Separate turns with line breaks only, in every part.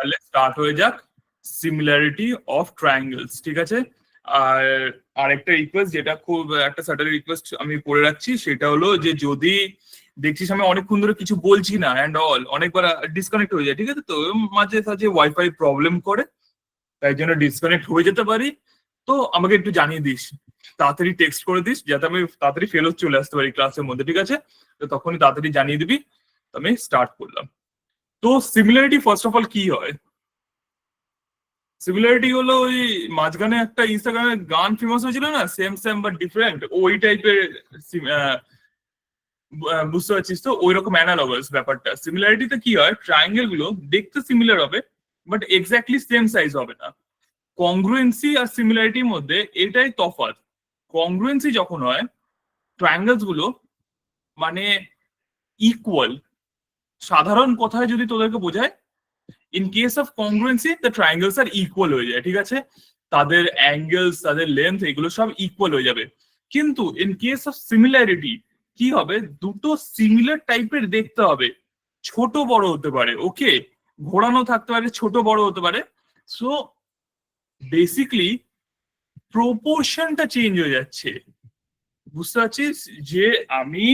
তাহলে স্টার্ট হয়ে যাক সিমিলারিটি অফ ট্রায়াঙ্গেলস, ঠিক আছে? আর আরেকটা রিকোয়েস্ট, যেটা খুব একটা সার্টেন রিকোয়েস্ট আমি করে রাখছি, সেটা হলো যে যদি দেখছিস আমি অনেকক্ষণ ধরে কিছু বলছি না অ্যান্ড অল, অনেকবার ডিসকানেক্ট হয়ে যায়, ঠিক আছে? তো মাঝে সাঝে ওয়াইফাই প্রবলেম করে, তাই জন্য ডিসকানেক্ট হয়ে যেতে পারি। তো আমাকে একটু জানিয়ে দিস, তাড়াতাড়ি টেক্সট করে দিস, যাতে আমি তাড়াতাড়ি ফেরত চলে আসতে পারি ক্লাসের মধ্যে, ঠিক আছে? তো তখনই তাড়াতাড়ি জানিয়ে দিবি। তো আমি স্টার্ট করলাম। তো সিমিলারিটি ফার্স্ট অফ অল কি হয়? সিমিলারিটি হলো ওই মাঝখানে একটা ইনস্টাগ্রামে গান ফেমাস হয়েছিল না, সেম সেম বাট ডিফারেন্ট, ওই টাইপের। বুঝতে পারছিস তো? ওই রকম অ্যানালগাস ব্যাপারটা। সিমিলারিটিতে কি হয়, ট্রায়াঙ্গেল গুলো দেখতে সিমিলার হবে, বাট এক্স্যাক্টলি সেম সাইজ হবে না। কংগ্রুয়েন্সি আর সিমিলারিটির মধ্যে এটাই তফাৎ। কংগ্রুয়েন্সি যখন হয়, ট্রায়াঙ্গেলস গুলো মানে ইকুয়াল। সাধারণ কথায় যদি তোদেরকে বোঝায়, in case of congruency the triangles are equal হয়ে যায়, ঠিক আছে? তাদের অ্যাঙ্গেলস, তাদের লেন্থ, এগুলো সব ইকুয়াল হয়ে যাবে। কিন্তু ইন কেস অফ সিমিলারিটি কি হবে, দুটো সিমিলার টাইপের দেখতে হবে, ছোট বড় হতে পারে, ওকে? ঘোরানো থাকতে পারে, ছোট বড় হতে পারে। সো বেসিকলি প্রপোর্শনটা চেঞ্জ হয়ে যাচ্ছে। বুঝতে পারছিস যে আমি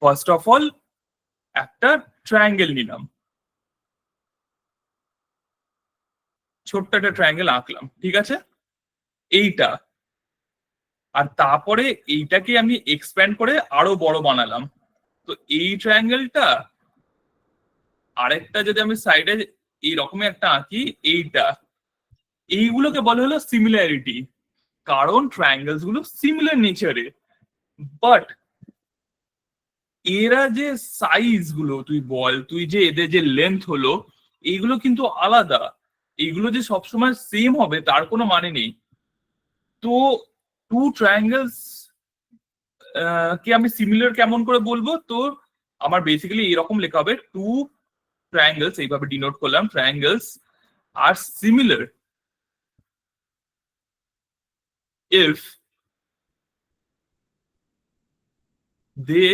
ফার্স্ট অফ অল একটা ট্রায়াঙ্গেল নিলাম, ছোট্ট একটা ট্রায়াঙ্গেল আঁকলাম, ঠিক আছে? এইটা, আর তারপরে এইটাকে আমি এক্সপ্যান্ড করে আরো বড় বানালাম। তো এই ট্রায়াঙ্গেলটা, আরেকটা যদি আমি সাইডে এইরকমই একটা আঁকি, এইটা, এইগুলোকে বলা হলো সিমিলারিটি। কারণ ট্রায়াঙ্গেলস গুলো সিমিলার নেচারে, বাট এরা যে সাইজ গুলো, তুই বল, তুই যে এদের যে লেন্থ হলো, এইগুলো কিন্তু আলাদা। এইগুলো যে সবসময় সেম হবে তার কোনো মানে নেই। তো টু ট্রায়াঙ্গেলস কে আমি সিমিলার কেমন করে বলবো? তো আমার বেসিক্যালি এরকম লেখা হবে, টু ট্রায়াঙ্গেলস, এইভাবে ডিনোট করলাম, triangles R similar if they,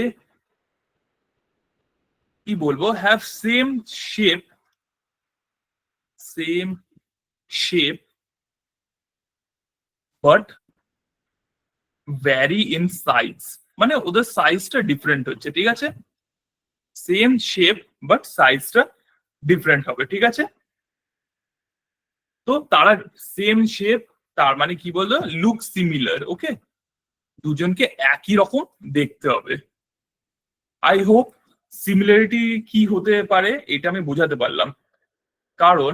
কি বলবো, have same shape but vary in size। মানে ওদের সাইজটা ডিফারেন্ট হচ্ছে, ঠিক আছে? সেম শেপ বাট সাইজটা ডিফারেন্ট হবে, ঠিক আছে? তো তারা সেম শেপ, তার মানে কি বলতো, লুক সিমিলার, ওকে? দুজনকে একই রকম দেখতে হবে। আই হোপ সিমিলারিটি কি হতে পারে এটা আমি বোঝাতে পারলাম। কারণ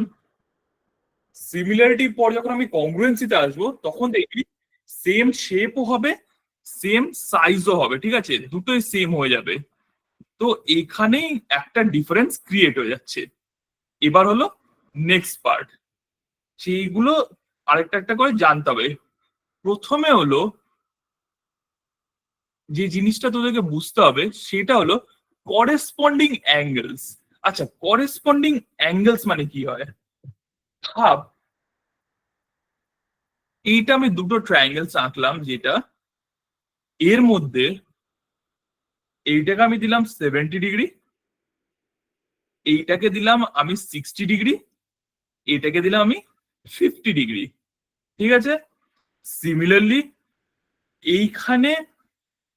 সিমিলারিটির পর যখন আমি কংগ্রুয়েন্সিতে আসবো, তখন দেখবি সেম শেপও হবে, সেম সাইজও হবে, ঠিক আছে? দুটোই সেম হয়ে যাবে। তো এখানেই একটা ডিফারেন্স ক্রিয়েট হয়ে যাচ্ছে। এবার হলো নেক্সট পার্ট, সেইগুলো আরেকটা একটা করে জানতে হবে। প্রথমে হলো যে জিনিসটা তোদেরকে বুঝতে হবে, সেটা হলো করেসপন্ডিং অ্যাঙ্গেলস। আচ্ছা, করেসপন্ডিং অ্যাঙ্গেলস মানে কি হয়? ভাব, এইটা আমি দুটো ট্রায়াঙ্গেলস আঁকলাম, যেটা এর মধ্যে এইটাকে আমি দিলাম 70 ডিগ্রি, এইটাকে দিলাম আমি 60 ডিগ্রি, এটাকে দিলাম আমি 50 ডিগ্রি, ঠিক আছে? সিমিলারলি এইখানে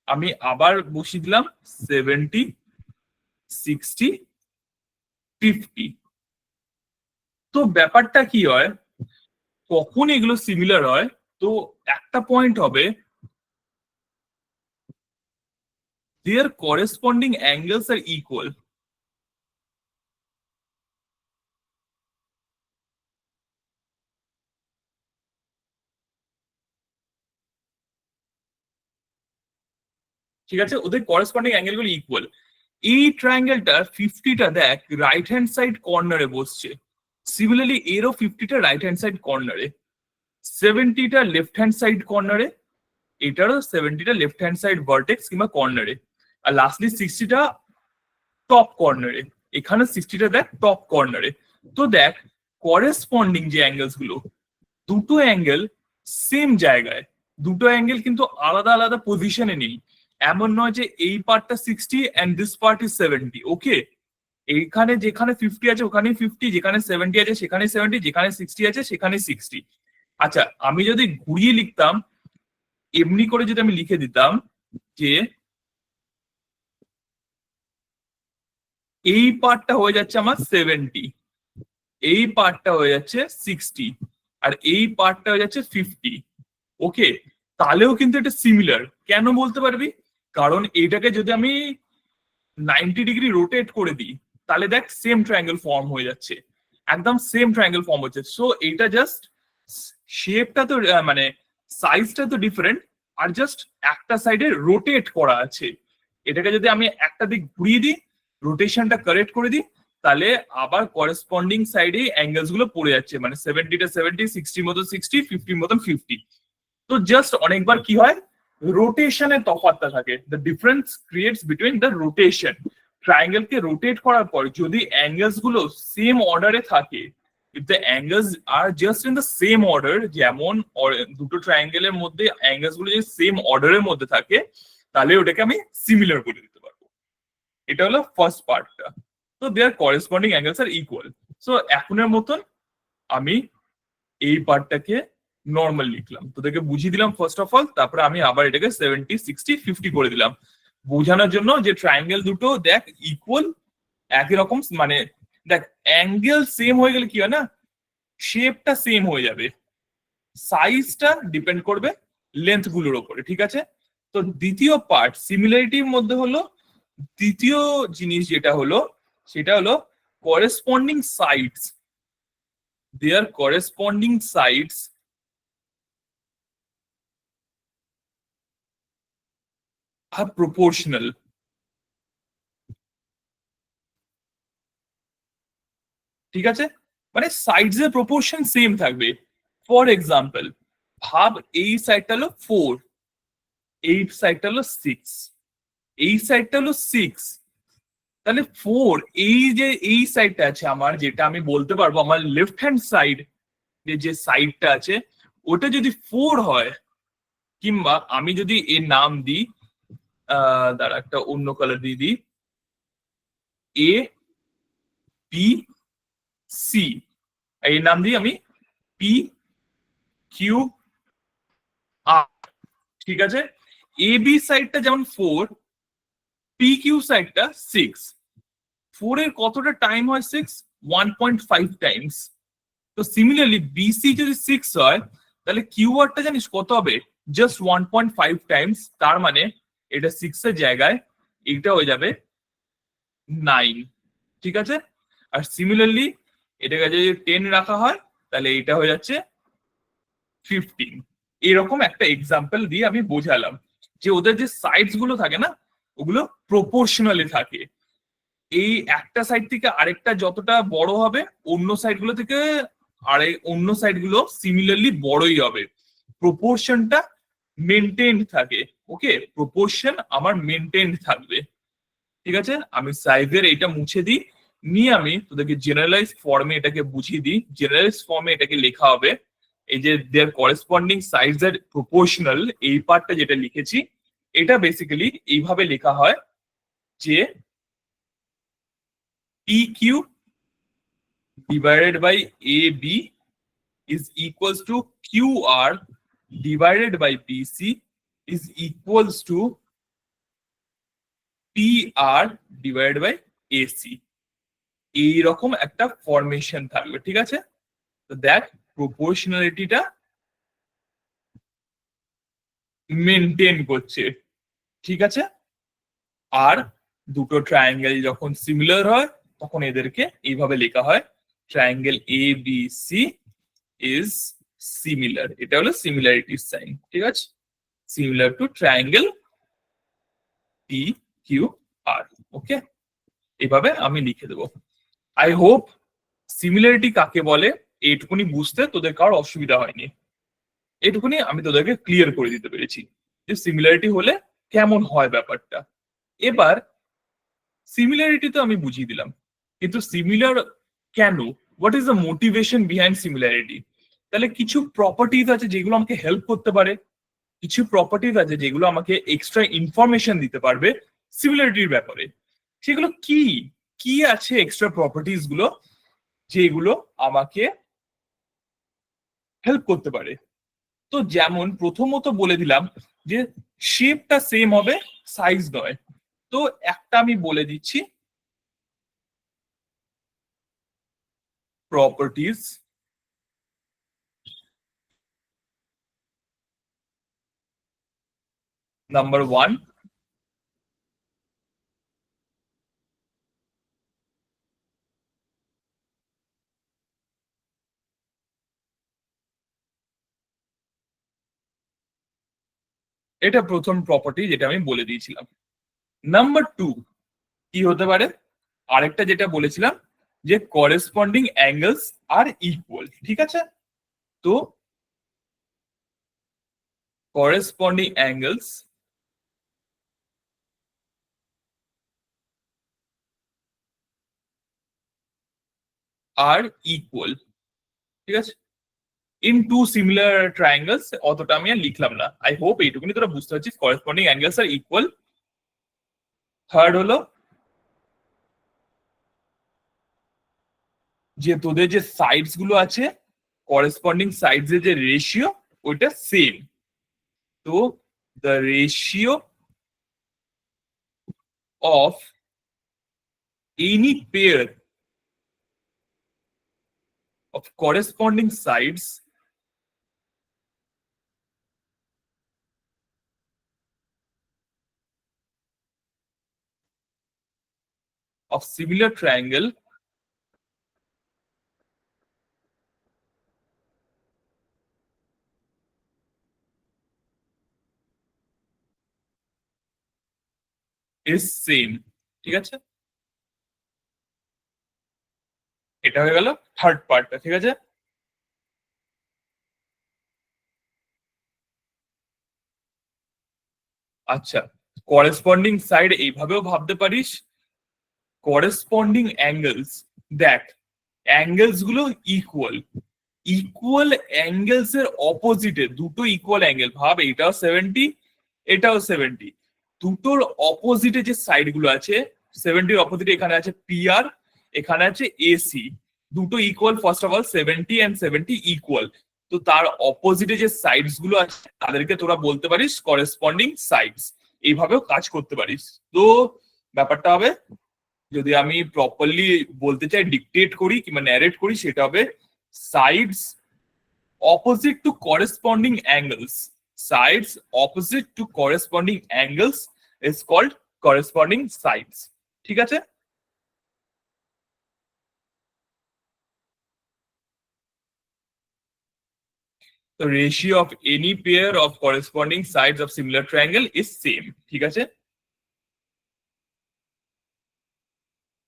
আমি আবার বসিয়ে দিলাম 70, 60, 50। তো ব্যাপারটা কি হয়, কখন এগুলো সিমিলার হয়? তো একটা পয়েন্ট হবে, দেয়ার করেসপন্ডিং অ্যাঙ্গেলস আর ইকুয়াল। ঠিক আছে, ওদের করেসপন্ডিং অ্যাঙ্গেল গুলো ইকুয়াল। এই ট্রায়াঙ্গেলটার 50টা দেখ রাইট হ্যান্ড সাইড কর্নারে বসছে, সিমিলারলি এরও 50টা রাইট হ্যান্ড সাইড কর্নারে, 70টা লেফট হ্যান্ড সাইড কর্নারে, এটারও 70টা লেফট হ্যান্ড সাইড ভার্টেক্স কিংবা কর্নারে, আর লাস্টলি 60টা টপ কর্নারে। এখানে 60টা দেখ টপ কর্নারে। তো দেখ করেসপন্ডিং যে অ্যাঙ্গেলস গুলো, দুটো অ্যাঙ্গেল সেম জায়গায়, দুটো অ্যাঙ্গেল কিন্তু আলাদা আলাদা পজিশনে নেই। এমন নয় যে এই পার্টটা 60 অ্যান্ড দিস পার্ট ইজ 70, ওকে? এইখানে যেখানে 50 আছে ওখানে 50, যেখানে 70 আছে সেখানে 70, যেখানে 60 আছে সেখানে 60। আচ্ছা, আমি যদি ঘুরিয়ে লিখতাম, এমনি করে যদি আমি লিখে দিতাম যে এই পার্টটা হয়ে যাচ্ছে আমার 70, এই পার্টটা হয়ে যাচ্ছে 60, আর এই পার্টটা হয়ে যাচ্ছে 50, ওকে, তাহলেও কিন্তু এটা সিমিলার। কেন বলতে পারবি? কারণ এইটাকে যদি আমি 90 ডিগ্রি রোটেট করে দিই, তাহলে দেখ সেম ট্রায়াঙ্গেল ফর্ম হয়ে যাচ্ছে, একদম সেম ট্রায়াঙ্গেল ফর্ম হচ্ছে। সো এটা জাস্ট শেপটা তো মানে সাইজটা তো ডিফারেন্ট, আর জাস্ট একটা সাইডে রোটেট করা আছে। এটাকে যদি আমি একটা দিক ঘুরিয়ে দিই, রোটেশনটা কারেক্ট করে দিই, তাহলে আবার করেসপন্ডিং সাইডে অ্যাঙ্গেলস গুলো পড়ে যাচ্ছে, মানে 70টা 70, 60 মতন 60, 50 মতন 50। তো জাস্ট অনেকবার কি হয়, রোটেশনের তফাৎটা থাকে, the difference creates between the rotation. Triangle কে রোটেট করার পর যদি অ্যাঙ্গেলস গুলো সেম অর্ডারে থাকে, if the angles are just in the same order, যেমন দুটো ট্রায়াঙ্গেলের মধ্যে অ্যাঙ্গেলস গুলো যদি সেম অর্ডারের মধ্যে থাকে, তাহলে ওটাকে আমি সিমিলার করে দিতে পারবো। এটা হলো ফার্স্ট পার্টটা। তো দেয়ার করেসপন্ডিং অ্যাঙ্গেলস আর ইকুয়াল। সো এখনের মতন আমি এই পার্টটাকে নর্মাল লিখলাম, তোদেরকে বুঝিয়ে দিলাম ফার্স্ট অফ অল, তারপরে আমি আবার এটাকে 70, 60, 50 করে দিলাম বোঝানোর জন্য যে ট্রায়াঙ্গেল দুটো দেখ ইকুয়াল, একই রকম, মানে দেখ অ্যাঙ্গেল সেম হয়ে গেলে কি হয় না, শেপটা সেম হয়ে যাবে, সাইজটা ডিপেন্ড করবে লেন্থ গুলোর উপরে, ঠিক আছে? তো দ্বিতীয় পার্ট সিমিলারিটির মধ্যে হলো, দ্বিতীয় জিনিস যেটা হলো সেটা হলো corresponding sides, there corresponding sides are proportional. ঠিক আছে, মানে সাইডস এর প্রপোর্শন সেম থাকবে। ফর এক্সাম্পল, ভাব এই সাইডটা হলো 4, এই সাইডটা হলো 6, এই সাইডটা হলো 6, তাহলে 4, এই যে এই সাইডটা আছে আমার, যেটা আমি বলতে পারবো আমার লেফট হ্যান্ড সাইড, যে সাইডটা আছে ওটা যদি 4 হয়, কিংবা আমি যদি এর নাম দিই, দাঁড়া একটা অন্য কালার দিয়ে দিই, এ বি সি, এই নাম দিই আমি পি কিউ আর, ঠিক আছে? এ বি সাইডটা যেমন 4, পি কিউ সাইডটা 6, 4 এর কতটা টাইম হয় 6, 1.5 টাইমস। তো সিমিলারলি বিসি যদি 6 হয়, তাহলে কিউ আরটা জানিস কত হবে, জাস্ট 1.5 টাইমস। তার মানে এটা 6 এর জায়গায় এইটা হয়ে যাবে 9, ঠিক আছে? আর সিমিলারলি এটাকে যদি 10 রাখা হয়, তাহলে এটা হয়ে যাচ্ছে 15। এরকম একটা এক্সাম্পল দিয়ে আমি বোঝালাম যে ওদের যে সাইডস গুলো থাকে না, ওগুলো প্রপোর্শনালি থাকে। এই একটা সাইড থেকে আরেকটা যতটা বড় হবে, অন্য সাইড গুলো থেকে অন্য সাইড গুলো সিমিলারলি বড়ই হবে, প্রপোর্শনটা মেনটেন থাকে। ওকে, প্রপোর্শন আমার মেনটেন থাকবে, ঠিক আছে? আমি সাইজের এইটা মুছে দিই, নিয়ে আমি তোদেরকে জেনারেলাইজ ফর্মে এটাকে বুঝিয়ে দিই। জেনারেলাইজ ফর্মে এটাকে লেখা হবে এই যে দেয়ার করেসপন্ডিং সাইজ আর প্রপোর্শনাল, এই পার্টটা যেটা লিখেছি, এটা বেসিক্যালি এইভাবে লেখা হয় যে PQ divided by AB is equals to QR divided by PC is equals to PR divided by AC। এইরকম একটা ফরমেশন থাকবে, ঠিক আছে? তো দেখ প্রপোর্শনালিটিটা মেনটেন করছে, ঠিক আছে? আর দুটো ট্রায়াঙ্গেল যখন সিমিলার হয়, তখন এদেরকে এইভাবে লেখা হয়, triangle A B C is similar. এটা হলো সিমিলারিটির সাইন, ঠিক আছে? Similar to triangle P Q R. Okay, এইভাবে আমি লিখে দেবো। আই হোপ সিমিলারিটি কাকে বলে এইটুকুনি বুঝতে তোদের কারোর অসুবিধা হয়নি। এইটুকুনি আমি তোদেরকে ক্লিয়ার করে দিতে পেরেছি যে সিমিলারিটি হলে কেমন হয় ব্যাপারটা। এবার সিমিলারিটি তো আমি বুঝিয়ে দিলাম, কিন্তু সিমিলার কেন, what is the motivation behind similarity? তাহলে কিছু প্রপার্টিজ আছে যেগুলো আমাকে হেল্প করতে পারে, কিছু প্রপার্টিজ আছে যেগুলো আমাকে এক্সট্রা ইনফরমেশন দিতে পারবে সিমিলারিটির ব্যাপারে। সেগুলো কি কি আছে এক্সট্রা প্রপার্টিজ গুলো যেগুলো আমাকে হেল্প করতে পারে। তো যেমন প্রথমত বলে দিলাম যে শেপটা সেম হবে, সাইজ নয়। তো একটা আমি বলে দিচ্ছি, প্রপার্টিজ নাম্বার 1, এটা প্রথম প্রপার্টি যেটা আমি বলে দিয়েছিলাম। নাম্বার 2 কি হতে পারে, আরেকটা যেটা বলেছিলাম যে করেসপন্ডিং অ্যাঙ্গেলস আর ইকুয়াল, ঠিক আছে। তো করেসপন্ডিং অ্যাঙ্গেলস আর ইকুয়াল, ঠিক আছে, ইন টু সিমিলার ট্রায়াঙ্গেলস। অতটা আমি আর লিখলাম না, আই হোপ এইটুকুনি তোরা বুঝতে পারছিস, করেসপন্ডিং অ্যাঙ্গেলস আর ইকুয়াল। থার্ড হলো যে তোদের যে সাইডস গুলো আছে, করেসপন্ডিং সাইডস এর যে রেশিও ওইটা সেম। তো the ratio of any pair of corresponding sides of similar triangle is same, ঠিক আছে। এটা হয়ে গেল থার্ড পার্টটা, ঠিক আছে। আচ্ছা, করেসপন্ডিং সাইড এইভাবেও ভাবতে পারিস, করেসপন্ডিং অ্যাঙ্গেলস, দেখ অ্যাঙ্গেলস গুলো ইকুয়াল, ইকুয়াল অ্যাঙ্গেলস এর অপোজিটে দুটো ইকুয়াল অ্যাঙ্গেল, ভাব এটাও 70 এটাও 70, দুটোর অপোজিটে যে সাইড গুলো আছে, 70 অপোজিটে এখানে আছে পিআর, এখানে আছে এসি, দুটো equal, first of all 70 and 70 equal. তো তার অপোজিটে যে সাইডস গুলো আছে তাদেরকে তোরা বলতে পারিস করেসপন্ডিং সাইডস, এইভাবেও কাজ করতে পারিস। তো ব্যাপারটা হবে, যদি আমি প্রপারলি বলতে চাই, ডিকটেট করি কিংবা ন্যারেট করি, সেটা হবে sides opposite to corresponding angles, sides opposite to corresponding angles is called corresponding sides, ঠিক আছে। The ratio of any pair of corresponding sides of similar triangle is same, ঠিক আছে।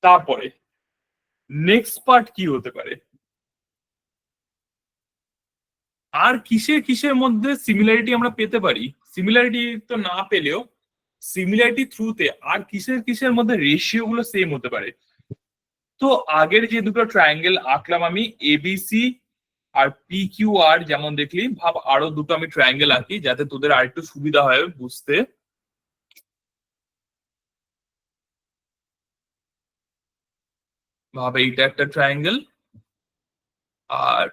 তারপরে নেক্সট পার্ট কি হতে পারে, আর কিসের কিসের মধ্যে সিমিলারিটি আমরা পেতে পারি, সিমিলারিটি তো না পেলেও সিমিলারিটি থ্রুতে আর কিসের কিসের মধ্যে রেশিও গুলো সেম হতে পারে। তো আগের যে দুটো ট্রায়াঙ্গেল আঁকলাম আমি, এবিসি আর পি কিউ আর, যেমন দেখলি, ভাব আরো দুটো আমি ট্রায়াঙ্গেল আঁকি যাতে তোদের আর একটু সুবিধা হয় বুঝতে। ভাব এইটা একটা ট্রায়াঙ্গেল, আর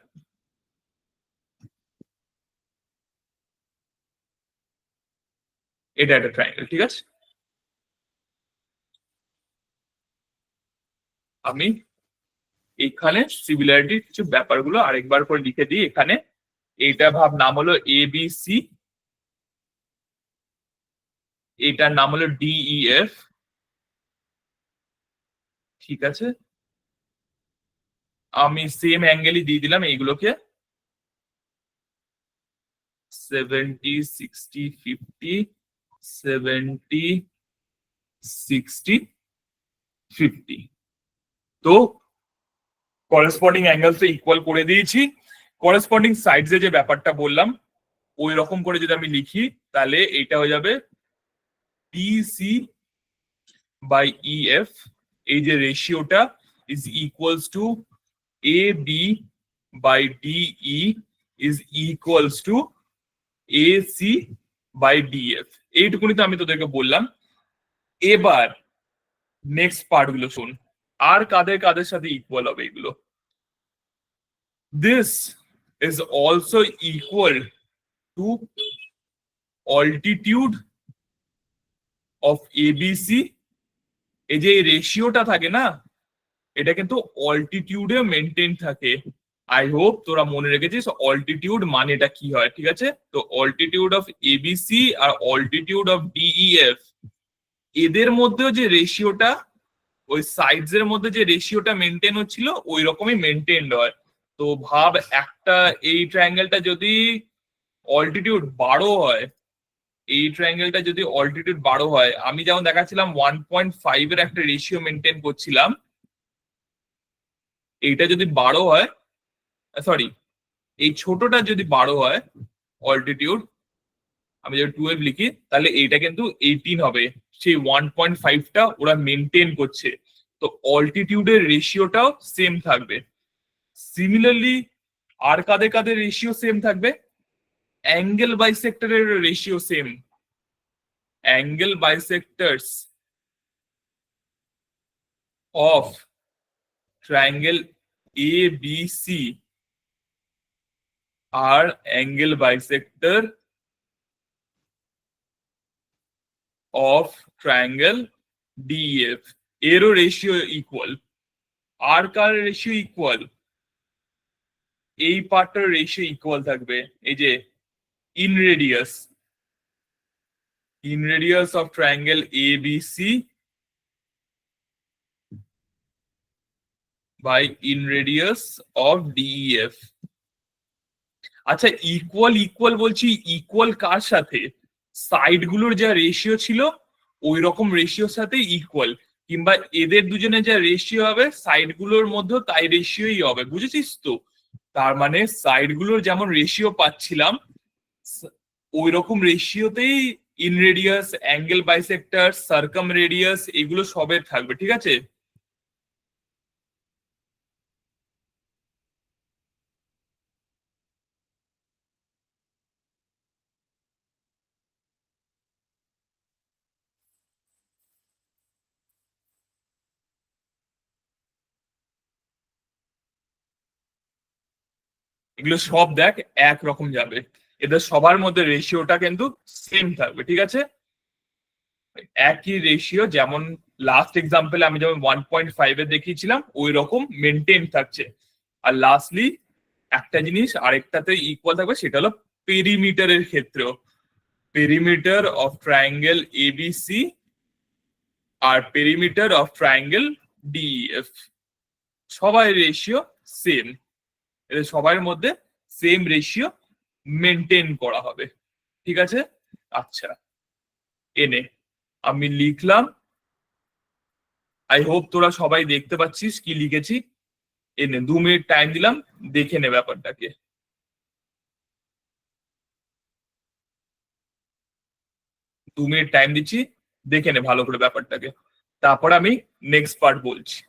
এটা একটা ট্রায়াঙ্গেল, ঠিক আছে। আমি এখানে সিমিলারিটির কিছু ব্যাপারগুলো আরেকবার করে লিখে দিই এখানে। এইটা ভাব নাম হলো এবিসি, এটার নাম হলো ডিইএফ, ঠিক আছে। আমি সেম অ্যাঙ্গেলই দিয়ে দিলাম এইগুলোকে, 70 60 50, 70 60 50। তো করেসপন্ডিং অ্যাঙ্গেলস ইকুয়াল করে দিয়েছি। করেসপন্ডিং সাইডস যে ব্যাপারটা বললাম ওই রকম করে যদি আমি লিখি, তাহলে এটা হয়ে যাবে বিসি বাই ইএফ, এই যে রেশিওটা is equals to A B by DE is equals to A C by DF. এইটুকুনি তো আমি তোদেরকে বললাম। এবার নেক্সট পার্ট গুলো শোন, আর কাদের কাদের সাথে ইকুয়াল হবে এগুলো? This is also equal to altitude of ABC. এই যে রেশিওটা থাকে না, এটা কিন্তু অল্টিটিউডে মেনটেন থাকে। আই হোপ তোরা মনে রেখেছিস অল্টিটিউড মানেটা কি হয়, ঠিক আছে? তো অল্টিটিউড অফ এবিসি আর অল্টিটিউড অফ ডিইএফ, এদের মধ্যেও যে রেশিওটা, ওই সাইডস এর মধ্যে যে রেশিওটা মেনটেন হচ্ছিল ওই রকমই মেনটেন হয়। তো ভাব, একটা এই ট্রায়াঙ্গেলটা যদি অল্টিটিউড 12 হয়, এই ট্রায়াঙ্গেলটা যদি অল্টিটিউড 12 হয়, আমি যেমন দেখাচ্ছিলাম 1.5 এর একটা রেশিও মেনটেন করছিলাম, এইটা যদি 12 হয়, সরি, এই ছোটটা যদি 12 হয় অল্টিটিউড, আমি যদি 12 লিখি, তাহলে এইটা কিন্তু 18 হবে। সেই 1.5টা ওরা মেনটেন করছে। তো অল্টিটিউডের রেশিওটাও সেম থাকবে। সিমিলারলি আর কাদের কাদের রেশিও সেম থাকবে? অ্যাঙ্গেল বাইসেক্টরের ratio same. Angle bisectors of triangle A B C আর angle bisector of triangle DEF, এরও রেশিও ইকুয়াল। আর কার রেশিও ইকুয়াল? এই পার্টটার রেশিও ইকুয়াল থাকবে। এই যে inradius, inradius of triangle A B C by inradius of DEF. আচ্ছা, ইকুয়াল ইকুয়াল বলছি, ইকুয়াল কার সাথে? সাইড গুলোর যা রেশিও ছিল ওই রকম রেশিওর সাথে ইকুয়াল, কিংবা এদের দুজনে যা রেশিও হবে সাইড গুলোর মধ্যে তাই রেশিওই হবে, বুঝেছিস তো? তার মানে সাইড গুলোর যেমন রেশিও পাচ্ছিলাম, ওই রকম রেশিওতেই inradius, angle bisector, circumradius, এগুলো সবের থাকবে, ঠিক আছে? এগুলো সব দেখ একরকম যাবে, এদের সবার মধ্যে রেশিওটা কিন্তু সেম থাকবে, ঠিক আছে? একই রেশিও, যেমন লাস্ট এক্সাম্পল আমি যেমন 1.5 এ দেখিয়েছিলাম ওই রকম মেনটেন থাকছে। আর লাস্টলি একটা জিনিস আরেকটাতে ইকুয়াল থাকবে, সেটা হলো পেরিমিটারের ক্ষেত্রেও। পেরিমিটার অফ ট্রায়াঙ্গেল এবিসি আর পেরিমিটার অফ ট্রায়াঙ্গেল ডিএফ, সবাই রেশিও সেম। এদের সবার মধ্যে সেম রেশিও মেনটেন করা হবে, ঠিক আছে? আচ্ছা, এনে আমি লিখলাম। আই হোপ তোরা সবাই দেখতে পাচ্ছিস কি লিখেছি। এনে 2 মিনিট টাইম দিলাম, দেখে নে ব্যাপারটাকে। 2 মিনিট টাইম দিচ্ছি, দেখে নে ভালো করে ব্যাপারটাকে, তারপর আমি নেক্সট পার্ট বলছি।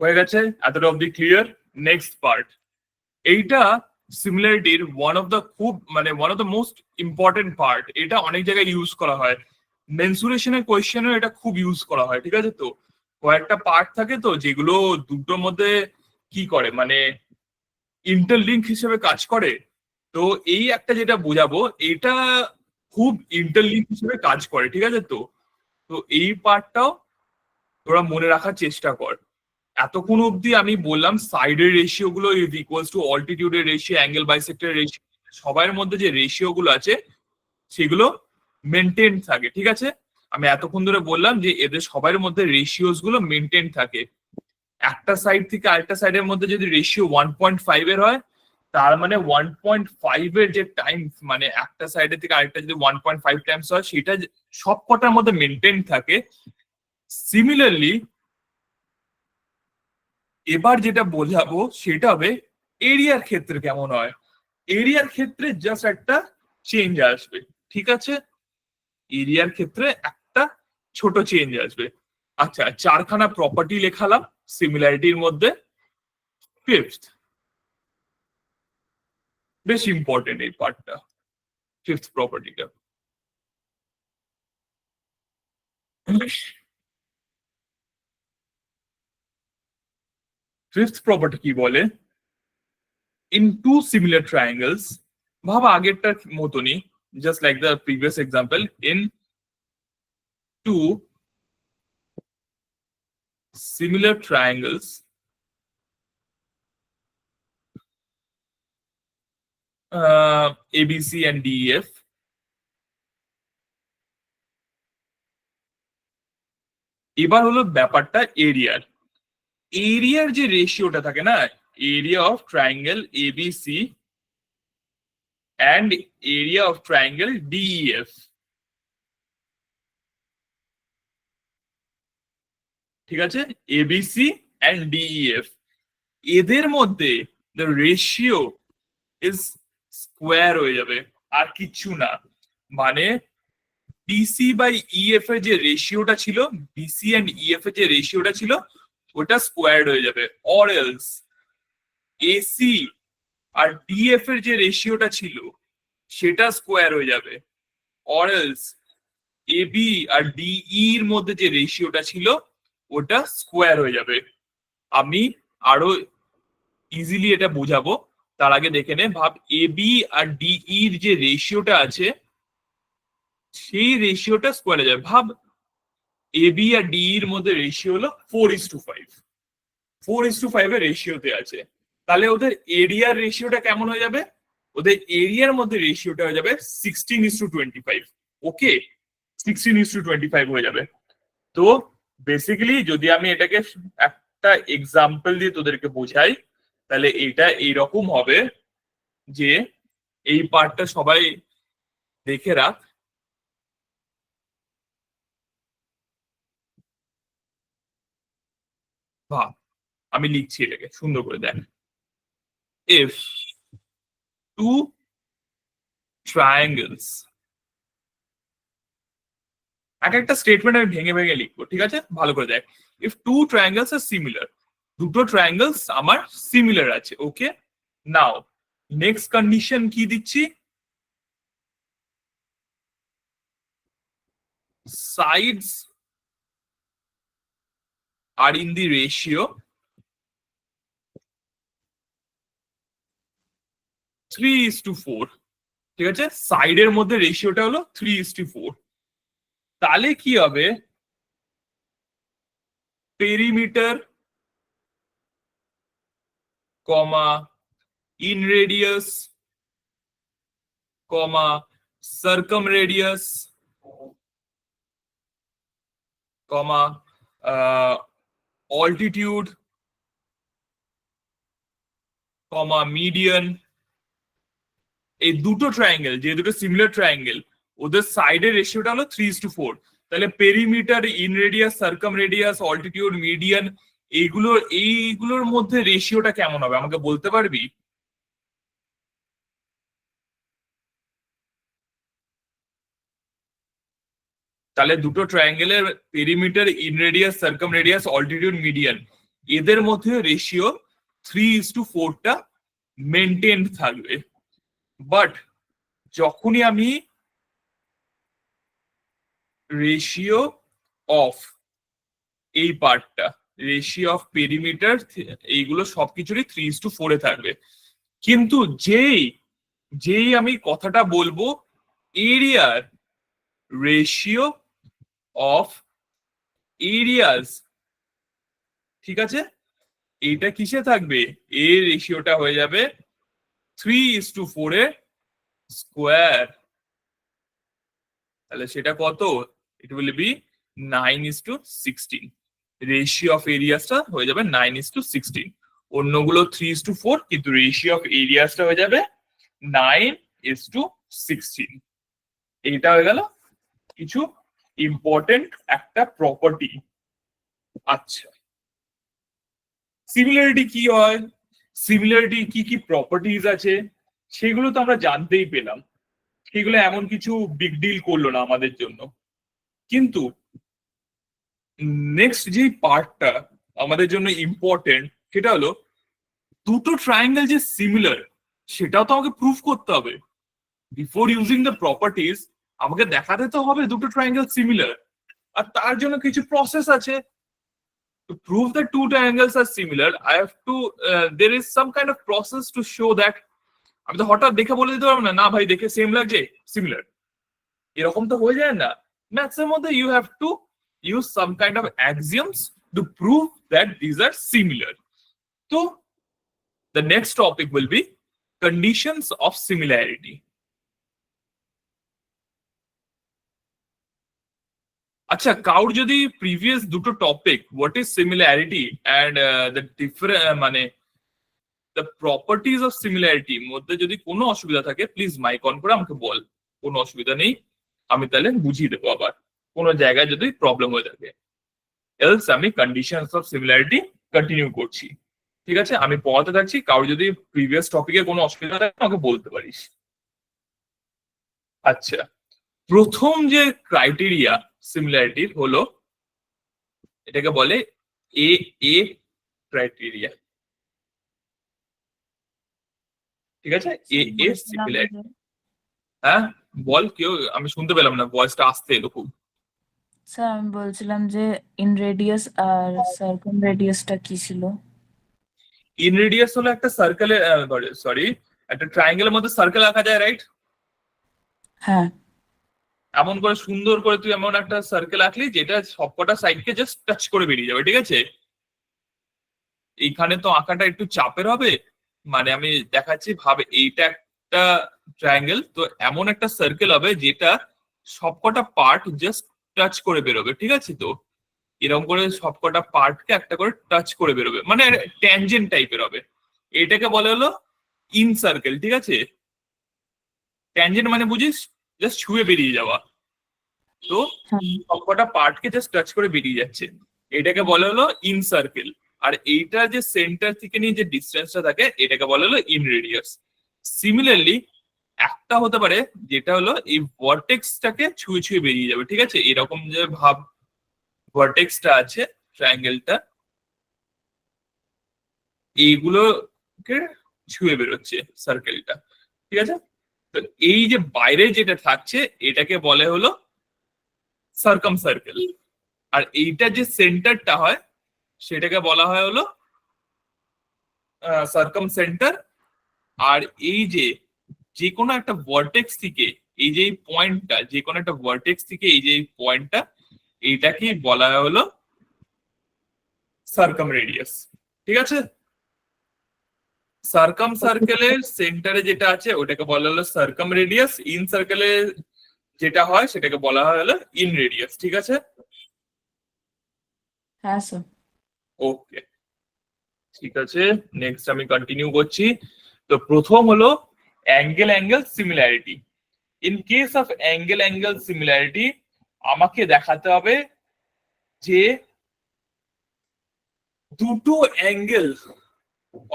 হয়ে গেছে? এতটা অব্দি ক্লিয়ার? নেক্সট পার্ট, এইটা সিমিলারিটির one of the most important part. এটা অনেক জায়গায় ইউজ করা হয়, মেনসুরেশনের কোয়েশ্চেনেও এটা খুব ইউজ করা হয়। ঠিক আছে? তো কয়েকটা পার্ট থাকে তো যেগুলো দুটোর মধ্যে কি করে, মানে ইন্টারলিঙ্ক হিসেবে কাজ করে। তো এই একটা যেটা বোঝাবো, এটা খুব ইন্টারলিঙ্ক হিসেবে কাজ করে। ঠিক আছে? তো তো এই পার্টটাও তোরা মনে রাখার চেষ্টা কর। এতক্ষণ অব্দি আমি বললাম সাইডের রেশিও গুলো ইজ ইকুয়ালস টু অল্টিটিউডের রেশিও, অ্যাঙ্গেল বাইসেক্টরের রেশিও, সবার মধ্যে যে রেশিও গুলো আছে সেগুলো মেনটেন থাকে। ঠিক আছে? আমি এতক্ষণ ধরে বললাম যে এদের সবার মধ্যে রেশিওস গুলো মেনটেন থাকে। একটা সাইড থেকে আরেকটা সাইডের মধ্যে যদি রেশিও 1.5 এর হয়, তার মানে 1.5 এর যে টাইম, মানে একটা সাইডের থেকে আরেকটা যদি 1.5 টাইমস হয়, সেটা সব কটার মধ্যে মেনটেন থাকে। সিমিলারলি এবার যেটা বোঝাবো সেটা হবে এরিয়ার ক্ষেত্রে কেমন হয়। এরিয়ার ক্ষেত্রে জাস্ট একটা চেঞ্জ আসবে। ঠিক আছে? এরিয়ার ক্ষেত্রে একটা ছোট চেঞ্জ আসবে। আচ্ছা, চারখানা প্রপার্টি লেখালাম সিমিলারিটির মধ্যে। ফিফথ, বেশ ইম্পর্টেন্ট এই পার্টটা, ফিফথ প্রপার্টিটা। ফিফথ প্রপার্টি কি বলে, ইন টু সিমিলার ট্রায়াঙ্গেলস, ভাব আগেরটার মতনই, just like the previous example, in two similar triangles ABC and DEF, এবার হলো ব্যাপারটা এরিয়ার। এরিয়ার যে রেশিওটা থাকে না, area of triangle ABC and area of triangle DEF, ঠিক আছে? এবিসি অ্যান্ড ডিইএফ, এদের মধ্যে দ্য রেশিও ইজ স্কোয়ার হয়ে যাবে, আর কিচ্ছু না। মানে বিসি বাই ইএফ এর যে রেশিওটা ছিল, বিসি অ্যান্ড ইএফ এর যে রেশিওটা ছিল, ওটা স্কোয়ার্ড হয়ে যাবে। অর এলস এসি আর ডিএফ এর যে রেশিওটা ছিল সেটা স্কোয়ার হয়ে যাবে। অর এলস এবি আর ডিই এর মধ্যে যে রেশিওটা ছিল ওটা স্কোয়ার হয়ে যাবে। আমি আরো ইজিলি এটা বোঝাবো, তার আগে দেখে নে। ভাব এবি আর ডিই এর যে রেশিওটা আছে সেই রেশিওটা স্কোয়ার হয়ে যাবে। ভাব এবি আর ডি এর মধ্যে রেশিও হলো 4:5, 4:5 এর রেশিওতে আছে। তাহলে ওদের এরিয়ার রেশিওটা কেমন হয়ে যাবে? ওদের এরিয়ার মধ্যে রেশিওটা হয়ে যাবে 16:25। ওকে, 16:25 হয়ে যাবে। তো বেসিক্যালি যদি আমি এটাকে একটা এক্সাম্পল দিয়ে তোদেরকে বোঝাই, তাহলে এটা এইরকম হবে যে, এই পার্টটা সবাই দেখে রাখ। ভাব, আমি লিখছি এটাকে সুন্দর করে দেখ। ইফ টু ট্রায়াঙ্গেলস, এক একটা স্টেটমেন্ট আমি ভেঙে ভেঙে লিখবো। ঠিক আছে? ভালো করে দেখ। If two triangles R similar, দুটো ট্রায়াঙ্গেলস আমার সিমিলার আছে। ওকে, নাও নেক্সট কন্ডিশন কি দিচ্ছি, sides are in the ratio 3:4। ঠিক আছে? সাইডের মধ্যে রেশিওটা হলো 3:4। তাহলে কি হবে, perimeter comma in radius comma circum radius comma altitude comma median, এই দুটো ট্রায়াঙ্গেল, যে দুটো সিমিলার ট্রায়াঙ্গেল, ওদের সাইডের রেশিওটা হলো 3:4। তাহলে perimeter, inradius, circumradius, altitude, median, এইগুলোর মধ্যে রেশিওটা কেমন হবে আমাকে বলতে পারবি? তাহলে দুটো ট্রায়াঙ্গেলের perimeter, inradius, circumradius, altitude, median, এদের মধ্যে রেশিও 3:4টা মেনটেন থাকবে। বাট যখনই আমি রেশিও অফ এই পার্টটা, রেশিও অফ পেরিমিটার, এইগুলো সবকিছুরই 3:4 থাকবে। কিন্তু যেই যেই আমি কথাটা বলবো এরিয়ার রেশিও অফ এরিয়াস, ঠিক আছে, এইটা কিসে থাকবে? এর রেশিওটা হয়ে যাবে 3:4 এর স্কোয়ার। তাহলে সেটা কত? It will be 9:16। Ratio of এরিয়াসটা হয়ে যাবে 9:16। অন্যগুলো 3:4, কিন্তু রেশিও অফ এরিয়াসটা হয়ে যাবে 9:16। এইটা হয়ে গেল কিছু ইম্পর্টেন্ট একটা প্রপার্টি। আচ্ছা, সিমিলারিটি কি হয়, সিমিলারিটি কি কি প্রপার্টিজ আছে, সেগুলো তো আমরা জানতেই পেলাম। সেগুলো এমন কিছু বিগ ডিল করলো না আমাদের জন্য। কিন্তু নেক্সট যে পার্টটা আমাদের জন্য ইম্পর্টেন্ট, সেটা হলো দুটো ট্রায়াঙ্গেল যে সিমিলার, সেটাও তো আমাকে প্রুফ করতে হবে। বিফোর ইউজিং দ্য প্রপার্টিজ আমাকে দেখাতে তো হবে দুটো ট্রায়াঙ্গেল সিমিলার। আর তার জন্য কিছু প্রসেস আছে। To prove that two triangles are similar, I have to there is some kind of process to show that। আমি তো হঠাৎ দেখে বলে দিতে পারবো না, না ভাই দেখে সেম লাগছে, সিমিলার, এরকম তো হয়ে যায় না। ম্যাথসের মধ্যে you have to use some kind of axioms to prove that these are similar. তো the next topic will be conditions of similarity. আচ্ছা, কাউর যদি প্রিভিয়াস দুটো topic what is similarity and the different মানে দ্য প্রপার্টিজ অফ সিমিলারিটি মধ্যে যদি কোনো অসুবিধা থাকে, প্লিজ মাইক অন করে আমাকে বল। কোনো অসুবিধা নেই, আমি তাহলে বুঝিয়ে দেবো আবার কোনো জায়গায় যদি প্রবলেম হয়ে থাকে। এলস আমি কন্ডিশনস অফ সিমিলারিটি কন্টিনিউ করছি। ঠিক আছে, আমি পড়াতে থাকছি, কারোর যদি প্রিভিয়াস টপিকে কোনো অসুবিধা থাকে আমাকে বলতে পারিস। আচ্ছা, প্রথম যে ক্রাইটেরিয়া সিমিলারিটির হলো, এটাকে বলে এ এ ক্রাইটেরিয়া। ঠিক আছে, এ এ সিমিলারিটি। হ্যাঁ বল, কেউ আমি শুনতে পেলাম না, ভয়েসটা আসতে এলো খুব।
স্যার আমি বলছিলাম যে ইন রেডিয়াস আর সার্কাম রেডিয়াসটা কি ছিল?
ইন রেডিয়াস হলো একটা সার্কেলের, সরি, একটা ট্রায়াঙ্গেলের মধ্যে সার্কেল আঁকা যায়, রাইট?
হ্যাঁ।
এমন করে সুন্দর করে তুই এমন একটা সার্কেল আঁকলি যেটা সবকটা সাইডকে জাস্ট টাচ করে বেরিয়ে যাবে, ঠিক আছে। এইখানে তো আঁকাটা একটু চাপের হবে, মানে আমি দেখাচ্ছি ভাবে, এইটা একটা ট্রায়াঙ্গেল, তো এমন একটা সার্কেল হবে যেটা সবকটা পার্ট জাস্ট টাচ করে বেরোবে, ঠিক আছে। তো এরকম করে সবকটা পার্টকে একটা করে টাচ করে বেরোবে, মানে ট্যানজেন্ট টাইপের হবে। এটাকে বলে হলো ইন সার্কেল, ঠিক আছে। ট্যানজেন্ট মানে বুঝিস, জাস্ট ছুঁয়ে বেরিয়ে যাওয়া। তো
হ্যাঁ।
সবকটা পার্টকে জাস্ট টাচ করে বেরিয়ে যাচ্ছে, এটাকে বলে হলো ইন সার্কেল। আর এইটা যে সেন্টার থেকে নিয়ে যে ডিস্টেন্সটা থাকে, এটাকে বলে হলো ইন রেডিয়াস। সিমিলারলি একটা হতে পারে যেটা হলো এই ভার্টেক্সটাকে ছুঁয়ে ছুঁয়ে বেরিয়ে যাবে, ঠিক আছে। এরকম যে ভাব ভার্টেক্সটা আছে ট্রায়াঙ্গেলটা, এইগুলোকে ছুঁয়ে বেরোচ্ছে সার্কেলটা, ঠিক আছে। তো এই যে বাইরে যেটা থাকছে এটাকে বলে হলো সার্কাম সার্কেল। আর এইটা যে সেন্টারটা হয় সেটাকে বলা হয় হলো সার্কাম সেন্টার। আর এই যে যে কোনো একটা ভার্টেক্স থেকে এই যে পয়েন্টটা, যে কোনো একটা ভার্টেক্স থেকে এই যে পয়েন্টটা, এইটাকে বলা হয় হলো সার্কাম রেডিয়াস, ঠিক আছে। সার্কাম সার্কেলের সেন্টারে যেটা আছে ওটাকে বলা হলো সার্কাম রেডিয়াস, ইন সার্কেলে যেটা হয় সেটাকে বলা হয় হলো ইন রেডিয়াস, ঠিক আছে।
হ্যাঁ স্যার।
ওকে, ঠিক আছে, নেক্সট আমি কন্টিনিউ করছি। তো প্রথম হলো angle angle similarity. In case of angle angle similarity আমাকে দেখাতে হবে যে দুটো angle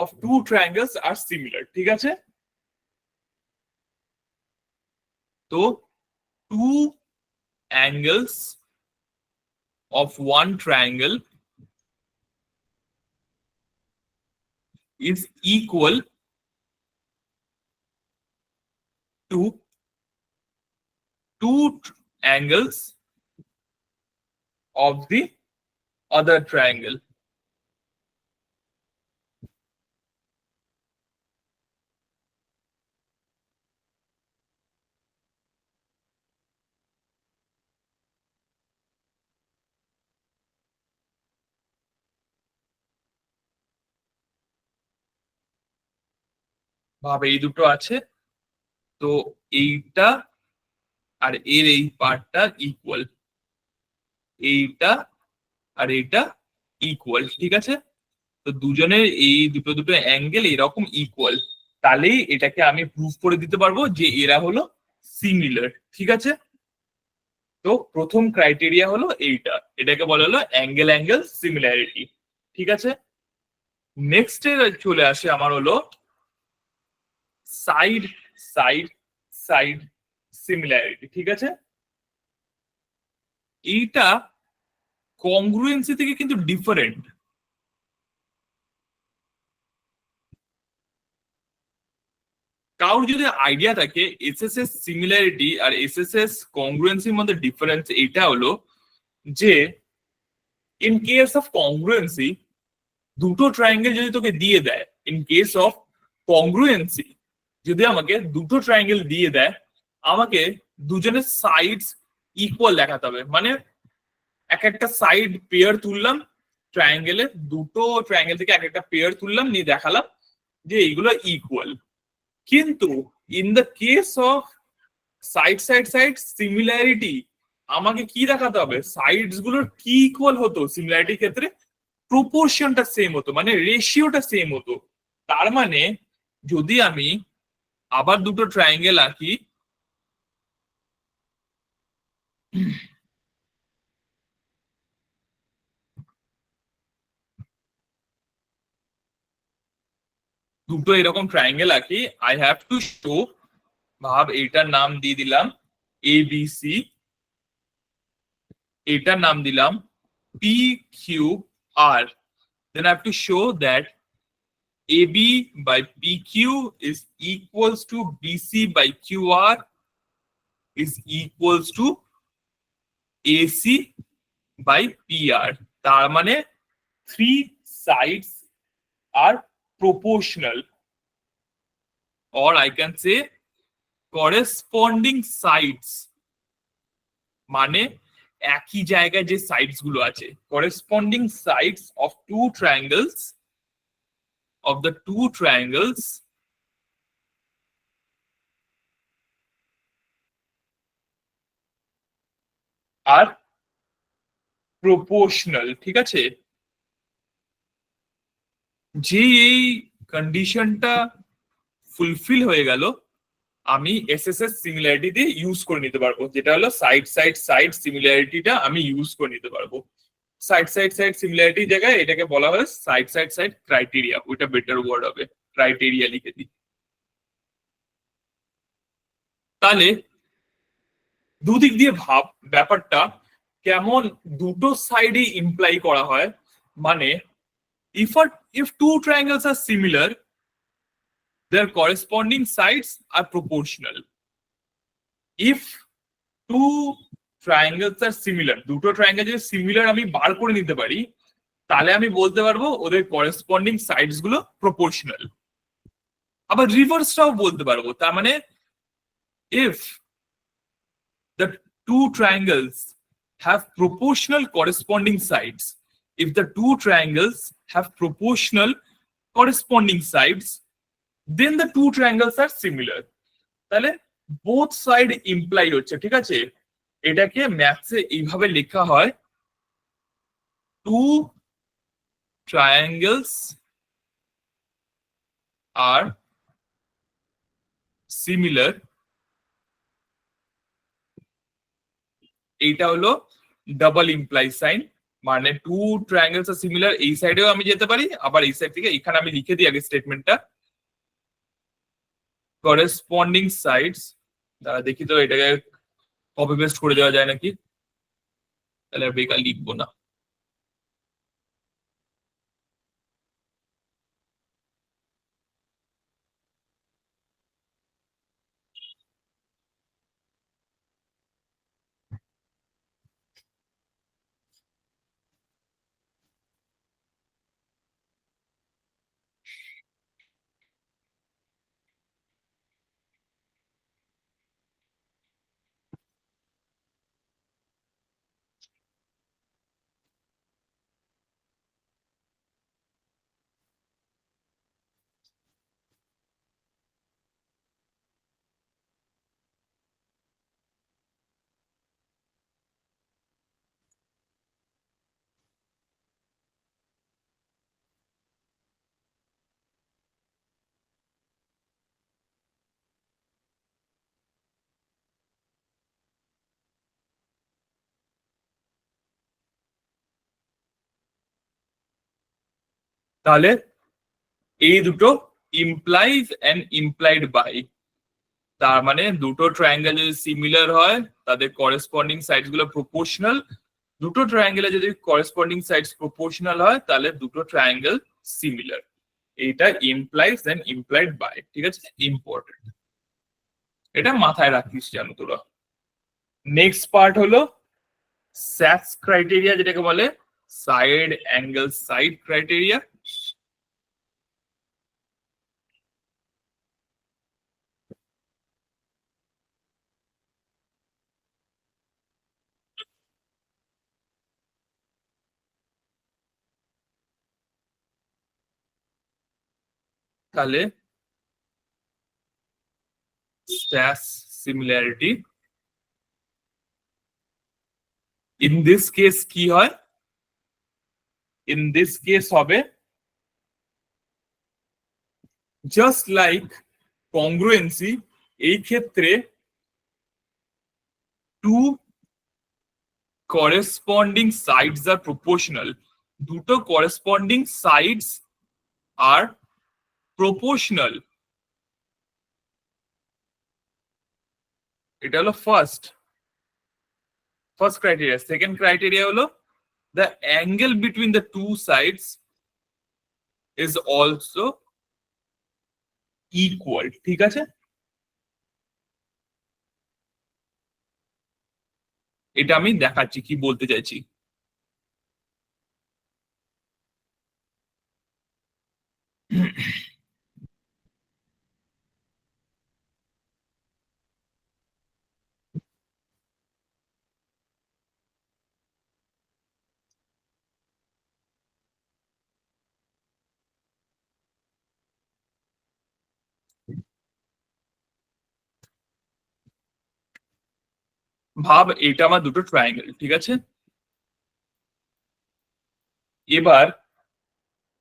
of two triangles R similar, ঠিক আছে। তো two angles of one triangle is equal to two angles of the other triangle. ভাবে এই দুটো আছে, তো এইটা আর এর এই পার্টটা ইকুয়াল, এইটা আর এইটা ইকুয়াল, ঠিক আছে? তো দুজনের এই দুটো দুটো অ্যাঙ্গেল এরকম ইকুয়াল, তাহলেই এটাকে আমি প্রুফ করে দিতে পারবো যে এরা হলো সিমিলার, ঠিক আছে? তো প্রথম ক্রাইটেরিয়া হলো এইটা, এটাকে বলা হলো অ্যাঙ্গেল অ্যাঙ্গেল সিমিলারিটি, ঠিক আছে? নেক্সট চলে আসে আমার হলো সাইড সাইড সাইড সিমিলারিটি, ঠিক আছে? এইটা কংগ্রুয়েন্সি থেকে কিন্তু ডিফারেন্ট। কারোর যদি আইডিয়া থাকে এসএসএস সিমিলারিটি আর এসএসএস কংগ্রুয়েন্সির মধ্যে ডিফারেন্স, এটা হলো যে ইন কেস অফ কংগ্রুয়েন্সি দুটো ট্রায়াঙ্গেল যদি তোকে দিয়ে দেয়, ইন কেস অফ কংগ্রুয়েন্সি যদি আমাকে দুটো ট্রায়াঙ্গেল দিয়ে দেয়, আমাকে দুজনের সাইডস ইকুয়াল দেখাতে হবে। মানে এক একটা সাইড পেয়ার তুললাম ট্রায়াঙ্গেলে, দুটো ট্রায়াঙ্গেল থেকে এক একটা পেয়ার তুললাম, নিয়ে দেখালাম যে এইগুলো ইকুয়াল। কিন্তু in the case of side side side similarity আমাকে কি দেখাতে হবে? সাইডস গুলোর কি ইকুয়াল হতো সিমিলারিটির ক্ষেত্রে? প্রপোর্শনটা সেম হতো, মানে রেশিওটা সেম হতো। তার মানে যদি আমি আবার দুটো ট্রায়াঙ্গেল আঁকি, দুটো এরকম ট্রায়াঙ্গেল আঁকি, আই হ্যাভ টু শো, ভাব এইটার নাম দিয়ে দিলাম এ বি সি, এটার নাম দিলাম P Q R, then I have to show that AB by PQ is equals to BC by QR is equals to AC by PR. তার মানে three sides are proportional, or I can say corresponding sides, মানে একই জায়গায় যে sides গুলো আছে, corresponding sides of two triangles are proportional, ঠিক আছে? যে এই কন্ডিশনটা ফুলফিল হয়ে গেল, আমি এসএসএস সিমিলারিটি দিয়ে ইউজ করে নিতে পারবো, যেটা হলো সাইড সাইড সাইড সিমিলারিটিটা আমি ইউজ করে নিতে পারবো। সাইড সাইড সাইড সিমিলারিটির জায়গায় এটাকে বলা হয় সাইড সাইড সাইড ক্রাইটেরিয়া, ওইটা বেটার ওয়ার্ড হবে, ক্রাইটেরিয়া লিখে দিই। তাহলে দুদিক দিয়ে ভাব ব্যাপারটা কেমন, দুটো সাইডে ইমপ্লাই করা হয়। মানে if two triangles are similar, their corresponding sides are proportional. If two triangles are similar, দুটো ট্রায়াঙ্গেল যদি সিমিলার আমি বার করে নিতে পারি, তাহলে আমি বলতে পারবো ওদের করেসপন্ডিং সাইডস গুলো প্রপোর্শনাল। আবার রিভার্সটাও বলতে পারবো, তার মানে if the two triangles have proportional corresponding sides, if the two triangles have proportional corresponding sides, then the two triangles are similar. তাহলে both side imply হচ্ছে, ঠিক আছে? এটাকে ম্যাথসে এইভাবে লেখা হয়, two triangles are similar, এইটা হলো ডাবল ইমপ্লাই সাইন, মানে টু ট্রায়াঙ্গেলস আর সিমিলার, এই সাইডেও আমি যেতে পারি, আবার এই সাইড থেকে এখানে আমি লিখে দিই আগে স্টেটমেন্টটা, করেসপন্ডিং সাইডস, দাঁড়া দেখি তো এটাকে কপি পেস্ট করে দেওয়া যায় নাকি, তাহলে আর বেকার লিখবো না। তাহলে এই দুটো ইমপ্লাইজ এন্ড ইমপ্লাইড বাই, তার মানে দুটো ট্রায়াঙ্গেল যদি সিমিলার হয় তাদের করেসপন্ডিং সাইডস গুলো প্রপোর্শনাল, দুটো ট্রায়াঙ্গেলে যদি করেসপন্ডিং সাইডস প্রপোর্শনাল হয় তাহলে দুটো ট্রায়াঙ্গেল সিমিলার। এইটা ইমপ্লাইজ এন্ড ইমপ্লাইড বাই, ঠিক আছে, ইম্পর্টেন্ট, এটা মাথায় রাখিস জানো তোরা। নেক্সট পার্ট হলো স্যাটস ক্রাইটেরিয়া, যেটাকে বলে সাইড অ্যাঙ্গেল সাইড ক্রাইটেরিয়া। তাহলে স্যাটস সিমিলারিটি ইন দিস কেস কি হয়, ইন দিস কেস হবে জাস্ট লাইক কংগ্রুয়েন্সি, এই ক্ষেত্রে two corresponding sides are proportional, দুটো corresponding sides are proportional, এটা হলো ফার্স্ট ক্রাইটেরিয়া। সেকেন্ড ক্রাইটেরিয়া হলো the angle between the two sides is also equal, ঠিক আছে। এটা আমি দেখাচ্ছি কি বলতে চাইছি। ভাব এটা আমার দুটো ট্রায়াঙ্গেল, ঠিক আছে। এবার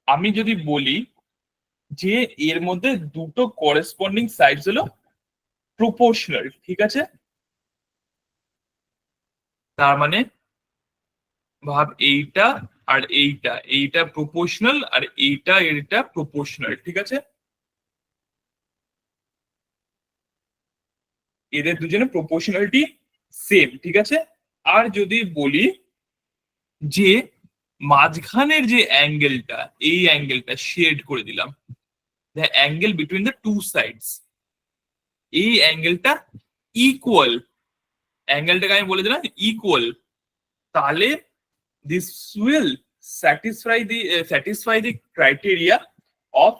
আমি যদি বলি যে এর মধ্যে দুটো করেসপন্ডিং সাইডস হলো প্রপোর্শনাল, ঠিক আছে, তার মানে ভাব এইটা আর এইটা, এইটা প্রপোর্শনাল আর এইটা এটা প্রপোর্শনাল, ঠিক আছে, এদের দুজনে প্রপোর্শনালিটি সেম, ঠিক আছে। আর যদি বলি যে মাঝখানের যে অ্যাঙ্গেলটা, এই অ্যাঙ্গেলটা শেড করে দিলাম, the angle between the two sides, এই অ্যাঙ্গেলটা ইকুয়াল, অ্যাঙ্গেলটাকে আমি বলে দিলাম ইকুয়াল, তাহলে this will satisfy the criteria of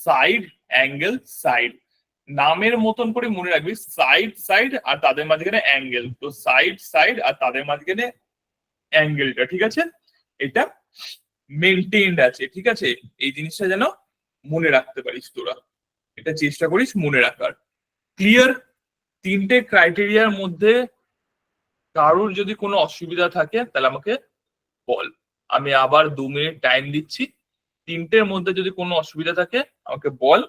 side angle side। নামের মতন করে মনে রাখবি, সাইড সাইড আর তাদের মাঝখানে অ্যাঙ্গেল, তো সাইড সাইড আর তাদের মাঝখানে অ্যাঙ্গেলটা, ঠিক আছে, এটা মেনটেইনড আছে, ঠিক আছে। এই জিনিসটা যেন মনে রাখতে পারিস তোরা, এটা চেষ্টা করিস মনে রাখার। ক্লিয়ার? তিনটে ক্রাইটেরিয়ার মধ্যে কারোর যদি কোনো অসুবিধা থাকে তাহলে আমাকে বল, আমি আবার 2 মিনিট টাইম দিচ্ছি, তিনটের মধ্যে যদি কোনো অসুবিধা থাকে আমাকে বল,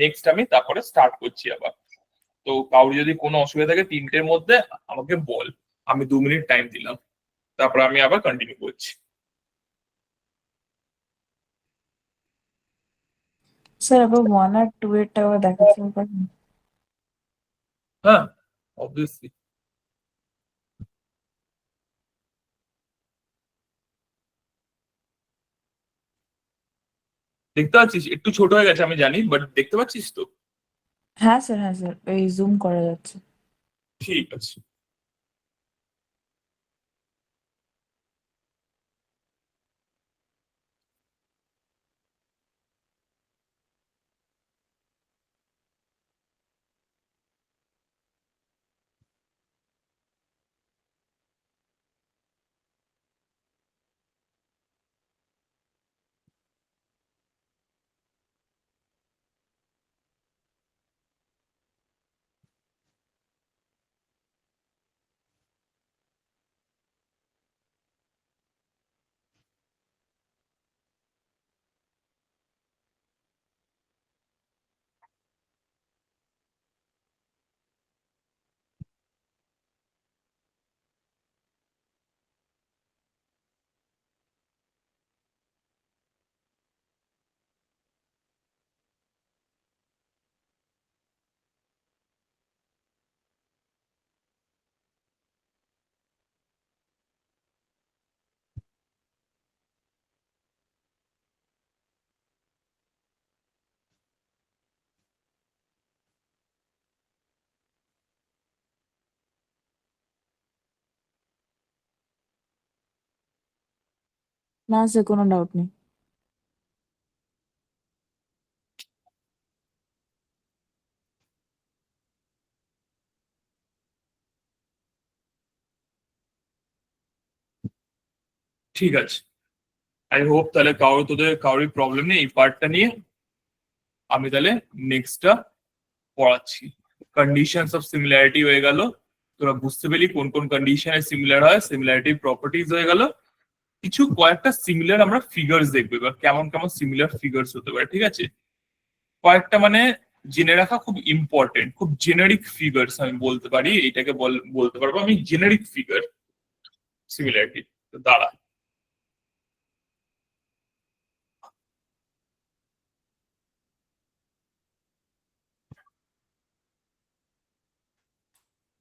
নেক্সট আমি তারপরে স্টার্ট করছি আবার। তো কারোর যদি কোনো অসুবিধা থাকে তিনটের মধ্যে আমাকে বল, আমি 2 মিনিট টাইম দিলাম, তারপর আমি আবার কন্টিনিউ করছি।
স্যার আবার 1 আর 2 এরটা আবার দেখাতে পারেন?
হ্যাঁ, অবভিয়াসলি। দেখতে পাচ্ছিস একটু ছোট হয়ে গেছে আমি জানি, বাট দেখতে পাচ্ছিস তো?
হ্যাঁ স্যার, হ্যাঁ স্যার, এই জুম করা যাচ্ছে।
ঠিক আছে।
না স্যার, কোনো ডাউট নেই।
ঠিক আছে, আই হোপ তাহলে তোদের কারোর প্রবলেম নেই এই পার্টটা নিয়ে। আমি তাহলে নেক্সটটা পড়াচ্ছি। কন্ডিশনস অফ সিমিলারিটি হয়ে গেল, তোরা বুঝতে পেলি কোন কোন কন্ডিশনে সিমিলার হয়, সিমিলারিটি প্রপার্টিজ হয়ে গেল। কিছু কয়েকটা সিমিলার আমরা ফিগার্স দেখবো এবার, কেমন কেমন সিমিলার ফিগার্স হতে পারে, ঠিক আছে? কয়েকটা মানে জেনে রাখা খুব ইম্পর্টেন্ট, খুব জেনারিক ফিগার্স আমি বলতে পারি, এটাকে বলতে পারবো আমি জেনারিক ফিগার সিমিলারিটি। দাঁড়া,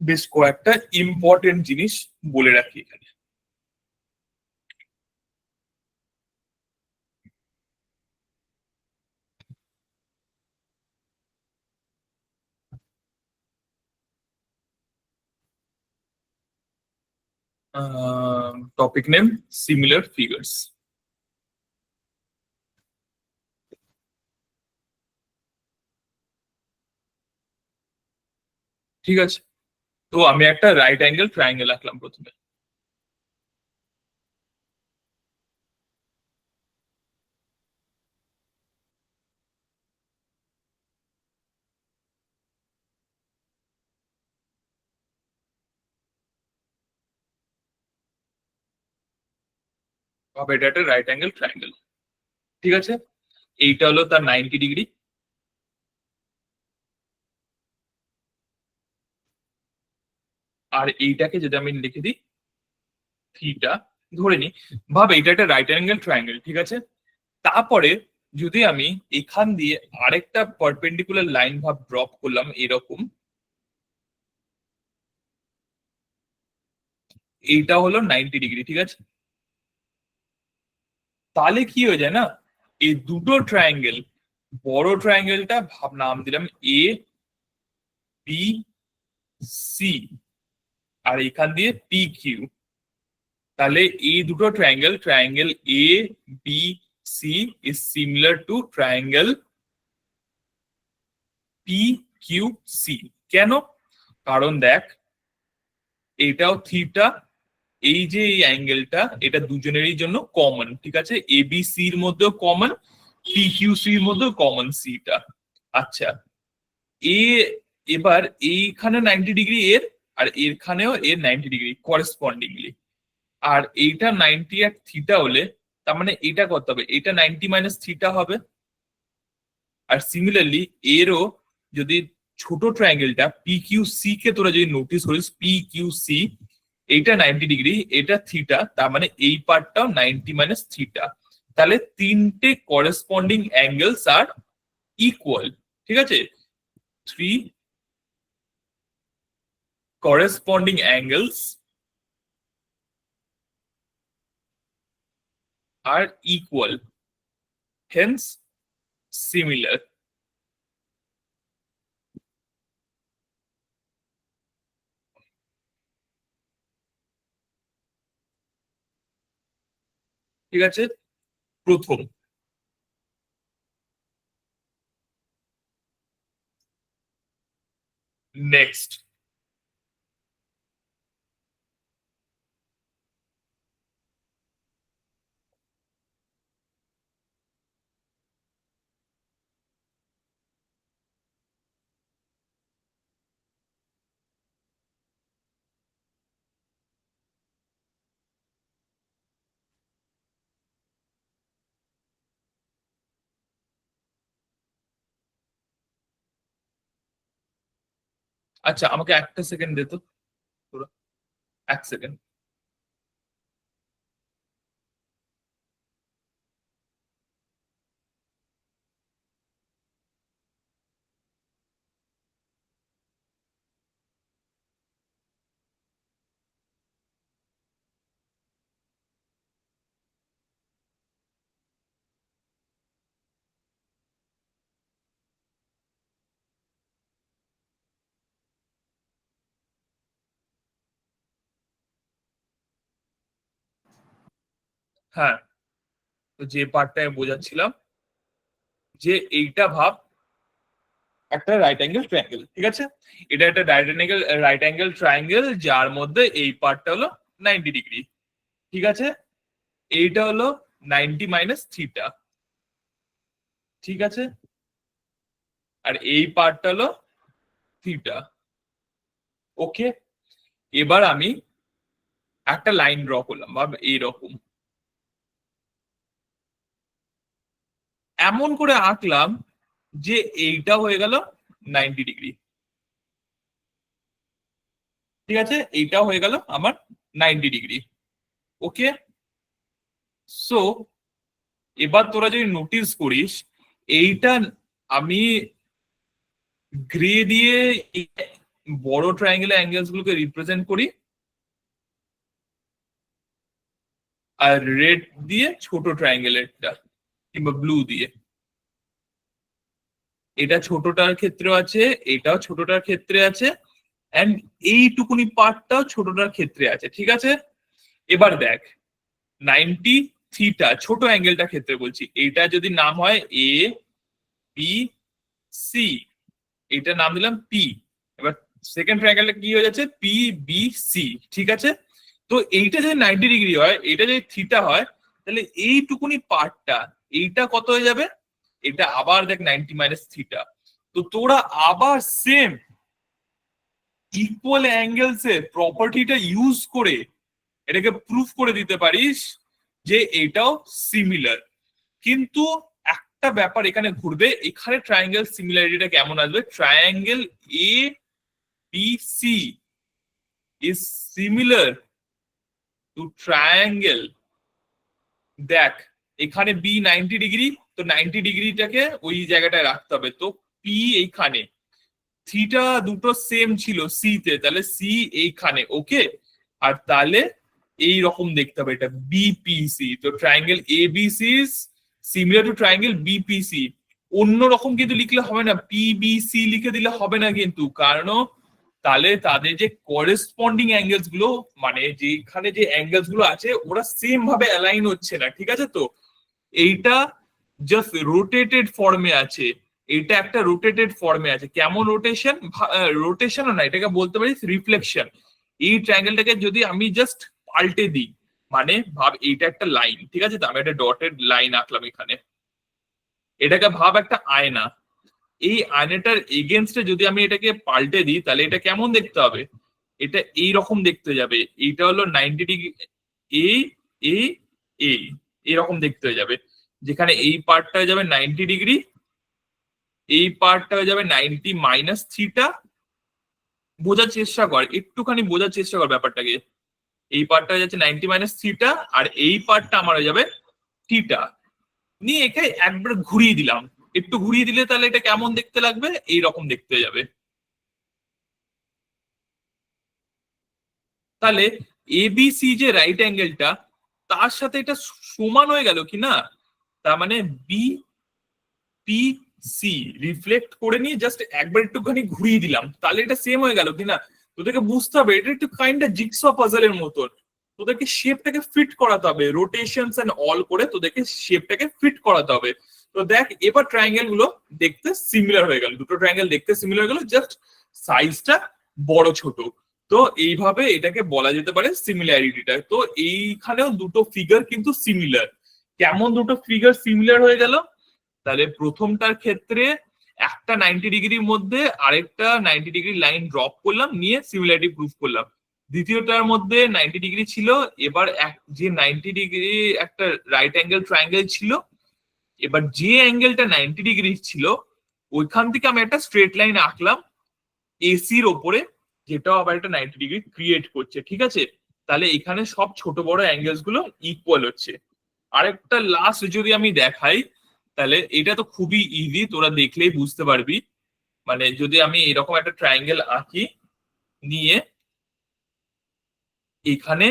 বেশ কয়েকটা ইম্পর্টেন্ট জিনিস বলে রাখি এখানে। Topic name similar figures. ঠিক আছে, তো আমি একটা রাইট অ্যাঙ্গেল ট্রায়াঙ্গেল আঁকলাম প্রথমে। ভাবে এটা একটা রাইট অ্যাঙ্গেল ট্রায়াঙ্গেল, ঠিক আছে? এইটা হলো তার 90 ডিগ্রি, আর এইটাকে যদি আমি লিখে দিই থিটা ধরে নি, ভাবে এটা একটা রাইট অ্যাঙ্গেল ট্রায়াঙ্গেল, ঠিক আছে? তারপরে যদি আমি এখান দিয়ে আরেকটা পারপেন্ডিকুলার লাইন ভাব ড্রপ করলাম এরকম, এইটা হলো 90 ডিগ্রি, ঠিক আছে? তাহলে কি হয়ে যায় না, এই দুটো ট্রায়াঙ্গেল, বড় ট্রায়াঙ্গেলটা ভাব নাম দিলাম এ বি সি, আর এখান দিয়ে পি কিউ। তাহলে এই দুটো triangle, triangle A B C is similar to triangle P Q C. কেন? কারণ দেখ, এটাও থিটা, এই যে এই অ্যাঙ্গেলটা এটা দুজনেরই জন্য কমন, ঠিক আছে? এবিসি এর মধ্যেও কমন, পিকিউসি এর মধ্যেও কমন সিটা। আচ্ছা, এ এবার এইখানে 90 ডিগ্রি এর, আর এখানেও এর 90 ডিগ্রি করেসপন্ডিংলি। আর এইটা 90 আর থিটা হলে তার মানে এটা কত হবে, এটা 90 মাইনাস থিটা হবে। আর সিমিলারলি এরও যদি ছোট ট্রায়াঙ্গেলটা পি কিউ সি কে তোরা যদি নোটিস করিস, পি কিউ সি, এইটা 90 ডিগ্রি, এটা থিটা, তার মানে এই পার্টটাও 90 মাইনাস থিটা। তাহলে তিনটে করেসপন্ডিং অ্যাঙ্গেলস আর ইকুয়াল, ঠিক আছে? থ্রি করেসপন্ডিং অ্যাঙ্গেলস আর ইকুয়াল, হেন্স সিমিলার। ঠিক আছে, প্রথম। নেক্সট, আচ্ছা আমাকে একটা সেকেন্ড দে তো তোরা, এক সেকেন্ড। হ্যাঁ, তো যে পার্টটা আমি বোঝাচ্ছিলাম যে এইটা ভাব একটা রাইট অ্যাঙ্গেল ট্রায়াঙ্গেল, ঠিক আছে? এটা একটা রাইট অ্যাঙ্গেল ট্রায়াঙ্গেল যার মধ্যে এই পার্টটা হলো 90 ডিগ্রি, ঠিক আছে? এইটা হলো 90 মাইনাস থিটা, ঠিক আছে? আর এই পার্টটা হলো থিটা। ওকে, এবার আমি একটা লাইন ড্র করলাম বা এইরকম এমন করে আঁকলাম যে এইটা হয়ে গেল 90 ডিগ্রি, ঠিক আছে? এইটা হয়ে গেল আমার 90 ডিগ্রি। ওকে, সো এবার তোরা যদি নোটিস করিস এইটা আমি গ্রে দিয়ে এই বড় ট্রায়াঙ্গেলের অ্যাঙ্গেলস গুলোকে রিপ্রেজেন্ট করি আর রেড দিয়ে ছোট ট্রায়াঙ্গেলেরটা কিংবা ব্লু দিয়ে। এটা ছোটটার ক্ষেত্রে আছে, এটাও ছোটটার ক্ষেত্রে আছে, এন্ড এইটুকুনি পার্টটাও ছোটটার ক্ষেত্রে আছে, ঠিক আছে? এবার দেখ 90 থিটা ছোট অ্যাঙ্গেলটার ক্ষেত্রে বলছি, এইটা যদি নাম হয় এ বি সি, এইটার নাম দিলাম পি। এবার সেকেন্ড ট্রায়াঙ্গেলটা কি হয়ে যাচ্ছে পি বি সি, ঠিক আছে? তো এইটা যদি 90 ডিগ্রি হয়, এটা যদি থিটা হয়, তাহলে এইটুকুনি পার্টটা এইটা কত হয়ে যাবে? এটা আবার দেখ 90 মাইনাস থিটা। তো তোরা আবার সেম ইকুয়াল অ্যাঙ্গেলস এর প্রপার্টিটা ইউজ করে এটাকে প্রুফ করে দিতে পারিস যে এটাও সিমিলার। কিন্তু একটা ব্যাপার এখানে ঘুরবে, এখানে ট্রায়াঙ্গেল সিমিলারিটিটা কেমন আসবে? Triangle A B C is similar to triangle, দেখ এখানে বি 90 ডিগ্রি, তো 90 ডিগ্রিটাকে ওই জায়গাটায় রাখতে হবে, তো পি এইখানে, থিটা দুটো সেম ছিল সি তে, তাহলে সি এইখানে। ওকে, আর তাহলে এই রকম দেখতে হবে এটা বিপিসি। তো triangle ABC is similar to triangle BPC. অন্য রকম কিন্তু লিখলে হবে না, পিবিসি লিখে দিলে হবে না কিন্তু, কারণ তাহলে তাদের যে করেসপন্ডিং অ্যাঙ্গেলস গুলো, মানে যেখানে যে অ্যাঙ্গেলস গুলো আছে ওরা সেম ভাবে অ্যালাইন হচ্ছে না, ঠিক আছে? তো এইটা জাস্ট রোটেটেড ফর্মে আছে, এটা একটা রোটেটেড ফর্মে আছে। কেমন রোটেশন? রোটেশনও না, এটাকে বলতে পারিস রিফ্লেকশন। এই ট্রায়াঙ্গেলটাকে যদি আমি জাস্ট পাল্টে দিই, মানে ভাব এইটা একটা লাইন, ঠিক আছে? তো আমি একটা ডটেড লাইন আঁকলাম এখানে, এটাকে ভাব একটা আয়না। এই আয়নাটার এগেনস্টে যদি আমি এটাকে পাল্টে দিই তাহলে এটা কেমন দেখতে হবে? এটা এই রকম দেখতে যাবে। এইটা হলো 90 ডিগ্রি, এই এই এই এরকম দেখতে হয়ে যাবে, যেখানে এই পার্টটা হয়ে যাবে 90 ডিগ্রি, এই পার্টটা হয়ে যাবে 90 মাইনাস থিটা। বোঝার চেষ্টা কর, একটুখানি বোঝার চেষ্টা কর ব্যাপারটাকে। এই পার্টটা হয়ে যাচ্ছে 90 মাইনাস থিটা, আর এই পার্টটা আমার হয়ে যাবে থিটা। নিয়ে একে একবার ঘুরিয়ে দিলাম, একটু ঘুরিয়ে দিলে তাহলে এটা কেমন দেখতে লাগবে? এইরকম দেখতে যাবে। তাহলে এবিসি যে রাইট অ্যাঙ্গেলটা, তার সাথে এটা সমান হয়ে গেল কি না? তার মানে বি পি সি রিফ্লেক্ট করে নিয়ে জাস্ট একবার একটুখানি ঘুরিয়ে দিলাম, তাহলে এটা সেম হয়ে গেল কিনা? তোদেরকে বুঝতে হবে এটা একটু কাইন্ড অফ জিগসো পাজলের মতন। তোদেরকে শেপটাকে ফিট করাতে হবে, রোটেশনস এন্ড অল করে তোদেরকে শেপটাকে ফিট করাতে হবে। তো দেখ এবার ট্রায়াঙ্গেল গুলো দেখতে সিমিলার হয়ে গেল, দুটো ট্রায়াঙ্গেল দেখতে সিমিলার হয়ে গেল, জাস্ট সাইজটা বড় ছোট। তো এইভাবে এটাকে বলা যেতে পারে সিমিলারিটিটা। তো এইখানেও দুটো ফিগার কিন্তু সিমিলার। কেমন দুটো ফিগার সিমিলার হয়ে গেল? তাহলে প্রথমটার ক্ষেত্রে একটা 90 ডিগ্রির মধ্যে আরেকটা 90 ডিগ্রি লাইন ড্রপ করলাম, নিয়ে সিমিলারিটি প্রুফ করলাম। দ্বিতীয়টার মধ্যে 90 ডিগ্রি ছিল, এবার যে 90 ডিগ্রি একটা রাইট অ্যাঙ্গেল ট্রায়াঙ্গেল ছিল, এবার যে অ্যাঙ্গেলটা 90 ডিগ্রি ছিল ওইখান থেকে আমি একটা স্ট্রেট লাইন আঁকলাম এসির ওপরে, যেটাও আবার একটা 90 ডিগ্রি ক্রিয়েট করছে, ঠিক আছে? তাহলে এখানে সব ছোট বড় অ্যাঙ্গেলস গুলো ইকুয়াল হচ্ছে। আরেকটা লাস্ট যদি আমি দেখাই, তাহলে এটা তো খুবই ইজি, তোরা দেখলেই বুঝতে পারবি। মানে যদি আমি এরকম একটা ট্রায়াঙ্গেল আঁকি, নিয়ে এখানে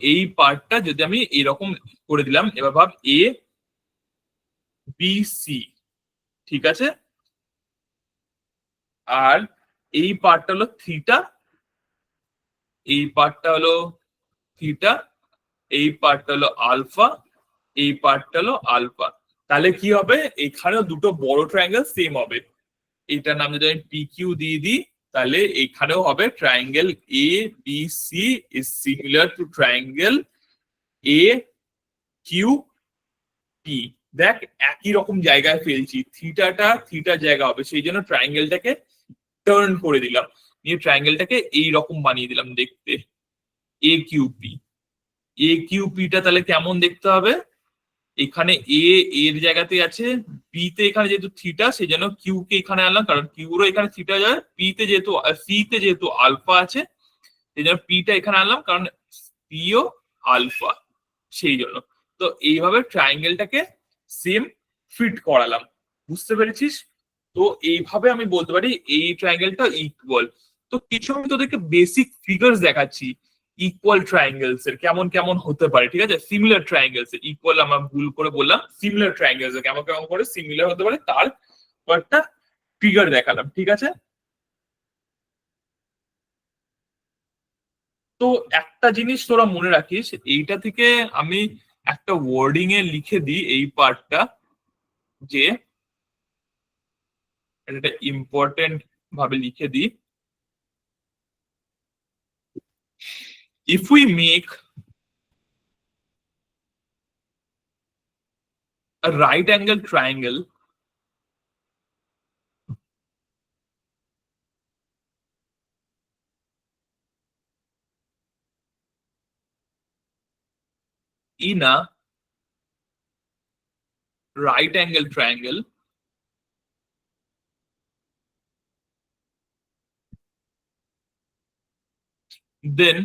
এই পার্টটা যদি আমি এরকম করে দিলাম, এবার ভাব এ বি সি, ঠিক আছে? আর এই পার্টটা হলো থিটা, এই পার্টটা হলো থিটা, এই পার্টটা হলো আলফা, এই পার্টটা হলো আলফা। তাহলে কি হবে, এখানেও দুটো বড় ট্রায়াঙ্গেল সেম হবে। এটার নাম যদি আমি পি কিউ দিয়ে দিই, তাহলে এখানেও হবে triangle A B C is similar to triangle A Q P. দেখ একই রকম জায়গায় ফেলছি, থিটাটা থিটার জায়গা হবে, সেই জন্য ট্রায়াঙ্গেলটাকে টার্ন করে দিলাম, নিয়ে ট্রায়াঙ্গেলটাকে এই রকম বানিয়ে দিলাম দেখতে, এ কিউ পি। এ কিউ পিটা তাহলে কেমন দেখতে হবে, এখানে এ এর জায়গাতে আছে, বি তে এখানে যেহেতু থিটা সেই জন্য কিউ কে এখানে আনলাম, কারণ কিউরও এখানে থিটা যায়, পি তে যেহেতু সি তে যেহেতু আলফা আছে সেই জন্য পিটা এখানে আনলাম, কারণ পিও আলফা, সেই জন্য। তো এইভাবে ট্রায়াঙ্গেলটাকে সেম ফিট করালাম, বুঝতে পেরেছিস? তো এইভাবে আমি বলতে পারি এই ট্রায়াঙ্গেলটা ইকুয়াল। তো কিছু আমি তোদেরকে বেসিক ফিগার্স দেখাচ্ছি ইকুয়াল ট্রায়াঙ্গেলস এর কেমন কেমন হতে পারে, ঠিক আছে? সিমিলার ট্রায়াঙ্গেলস এর, ইকুয়াল আমরা ভুল করে বললাম, সিমিলার ট্রায়াঙ্গেলস এর কেমন কেমন করে সিমিলার হতে পারে তার কয়েকটা ফিগার দেখালাম, ঠিক আছে? তো একটা জিনিস তোরা মনে রাখিস, এইটা থেকে আমি একটা ওয়ার্ডিং এ লিখে দিই এই পার্টটা, যে এটা ইম্পর্টেন্ট ভাবে লিখে দিই, if we make a right angle triangle in a right angle triangle, then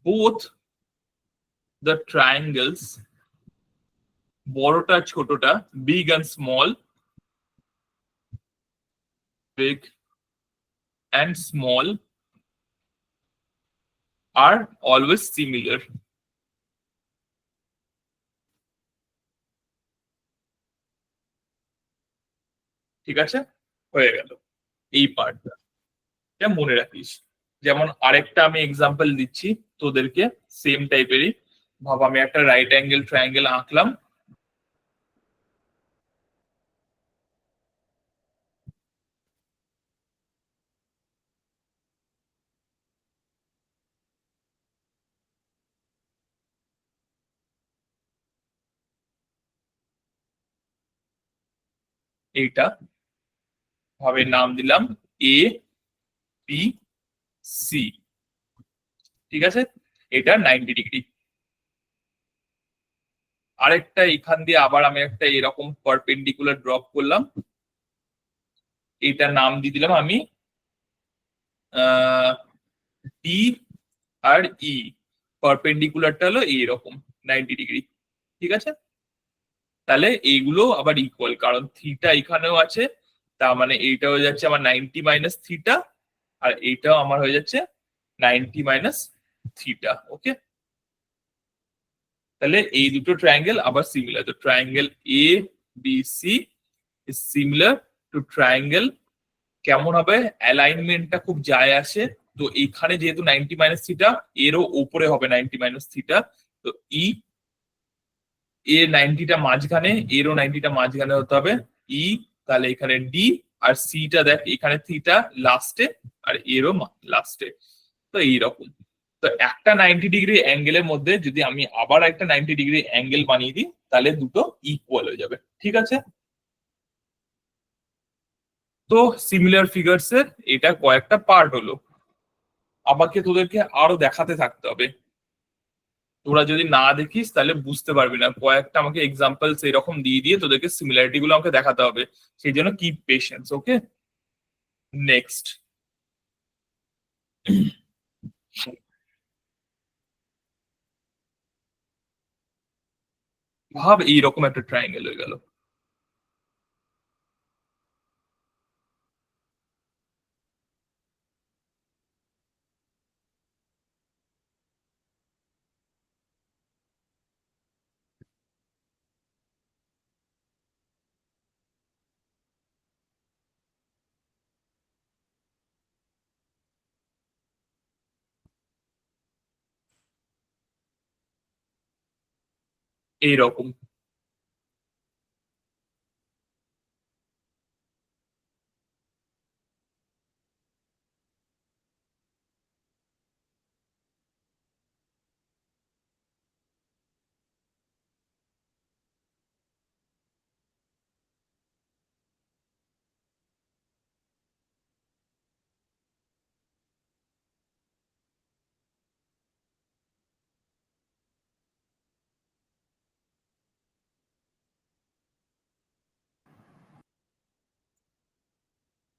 both the triangles, বড়টা ছোটটা, big and small, big and small are always similar, ঠিক আছে? হয়ে গেল এই পার্টটা, এটা মনে রাখিস। যেমন আরেকটা আমি এক্সাম্পল দিচ্ছি তোদেরকে, সেম টাইপেরই। ভাব আমি একটা রাইট অ্যাঙ্গেল ট্রায়াঙ্গেল আঁকলাম, এইটা ভাবে নাম দিলাম এ বি সি, ঠিক আছে? এটা 90 ডিগ্রি। আরেকটা এখান দিয়ে আবার আমি একটা এরকম পারপেন্ডিকুলার ড্রপ করলাম, এটার নাম দিয়ে দিলাম আমি ডি আর ই, পারপেন্ডিকুলারটা হলো এইরকম 90 ডিগ্রি, ঠিক আছে? তাহলে এইগুলো আবার ইকুয়াল, কারণ থিটা এখানেও আছে, তার মানে এইটা হয়ে যাচ্ছে আমার 90 - থিটা, আর এইটাও আমার হয়ে যাচ্ছে 90 - থিটা, ওকে? তাহলে এই দুটো ট্রায়াঙ্গেল আবার সিমিলার, তো triangle A B C is similar to triangle, কেমন হবে অ্যালাইনমেন্টটা খুব যায় আসে, তো এখানে যেহেতু 90 - থিটা, এরও উপরে হবে 90 - থিটা, তো ই এর 90টা মাঝখানে, এরও 90টা মাঝখানে হতে হবে ই, তাহলে এখানে ডি, আর সিটা দেখ এখানে থিটা লাস্টে, আর এরও লাস্টে, তো এইরকম। তো একটা 90 ডিগ্রি অ্যাঙ্গেলের মধ্যে যদি আমি আবার একটা 90 ডিগ্রি অ্যাঙ্গেল বানিয়ে দিই, তাহলে দুটো ইকুয়াল হয়ে যাবে, ঠিক আছে? তো সিমিলার ফিগারস এর এটা কয়েকটা পার্ট হলো, আমাকে তোদেরকে আরো দেখাতে থাকতে হবে, তোরা যদি না দেখিস তাহলে বুঝতে পারবি না, কয়েকটা আমাকে এক্সাম্পলস এরকম দিয়ে দিয়ে তোদেরকে সিমিলারিটি গুলো আমাকে দেখাতে হবে, সেই জন্য কিপ পেশেন্স, ওকে? নেক্সট, ভাব এইরকম একটা ট্রায়াঙ্গেল হয়ে গেল, এইরকম।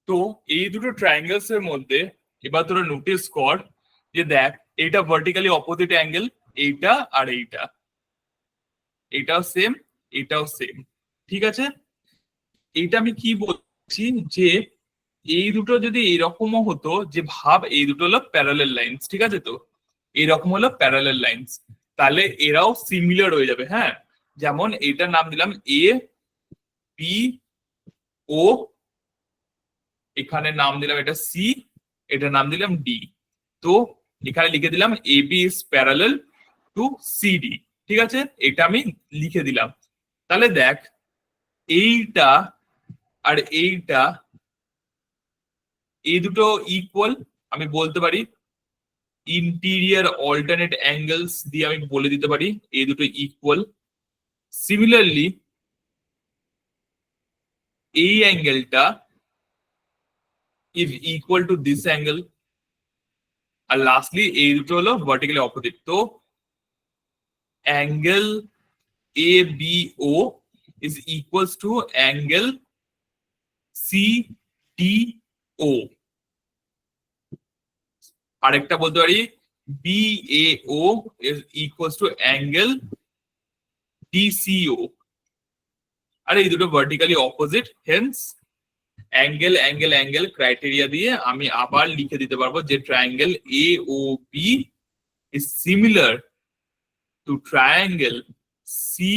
তো এই দুটো ট্রায়াঙ্গেলস এর মধ্যে এবার তোরা নোটিস কর যে দেখ, এইটা ভার্টিক্যালি অপোজিট অ্যাঙ্গেল, এইটা আর এইটা, এটাও সেম, এটাও সেম, ঠিক আছে। এইটা আমি কি বলছি, যে এই দুটো যদি এইরকমও হতো, যে ভাব এই দুটো হলো প্যারালাল লাইন্স, ঠিক আছে, তো এইরকম হলো প্যারালাল লাইন্স, তাহলে এরাও সিমিলার হয়ে যাবে, হ্যাঁ। যেমন এটার নাম দিলাম এ বি ও, এখানে নাম দিলাম এটা সি, এটার নাম দিলাম ডি। তো এখানে লিখে দিলাম A B is parallel to CD, ঠিক আছে, এটা আমি লিখে দিলাম। তাহলে দেখ, এইটা আর এইটা, এই দুটো ইকুয়াল, আমি বলতে পারি ইন্টিরিয়ার অল্টারনেট অ্যাঙ্গেলস দিয়ে আমি বলে দিতে পারি এই দুটো ইকুয়াল। সিমিলারলি এই অ্যাঙ্গেলটা is equal to this angle, আর লাস্টলি এই দুটো হলো ভার্টিক্যালি অপোজিট। তো angle A B O is equals to angle C D O. আরেকটা বলতে পারি B A O is equals to angle DCO. আর এই দুটো vertically opposite, hence angle angle angle criteria দিয়ে আমি আবার লিখে দিতে পারবো যে triangle A O B is similar to triangle C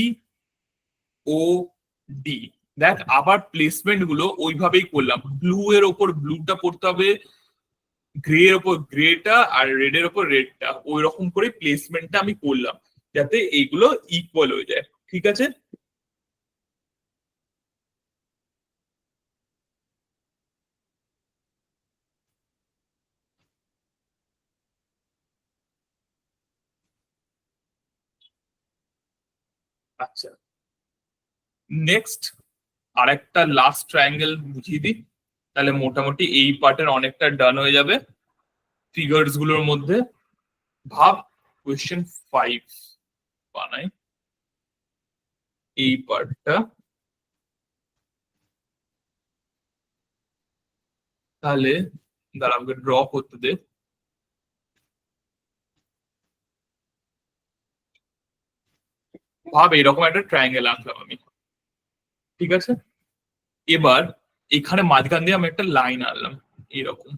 O D. দেখ, আবার প্লেসমেন্ট গুলো ওইভাবেই করলাম, ব্লু এর ওপর ব্লুটা পড়তে হবে, গ্রে এর ওপর গ্রেটা, আর রেড এর ওপর রেডটা, ওই রকম করে প্লেসমেন্টটা আমি করলাম যাতে এইগুলো ইকুয়াল হয়ে যায়, ঠিক আছে। আচ্ছা, নেক্সট আরেকটা লাস্ট ট্রায়াঙ্গেল বুঝিয়ে দিই, তাহলে মোটামুটি এই পার্টের অনেকটা ডান হয়ে যাবে ফিগার্স গুলোর মধ্যে। ভাব কোয়েশ্চেন 5 বানাই এই পার্টটা, তাহলে দাঁড়া আমাকে ড্র করতে দে। ভাব এরকম একটা ট্রায়াঙ্গেল আঁকলাম আমি, ঠিক আছে। এবার এখানে মাঝখান দিয়ে আমি একটা লাইন আনলাম এরকম,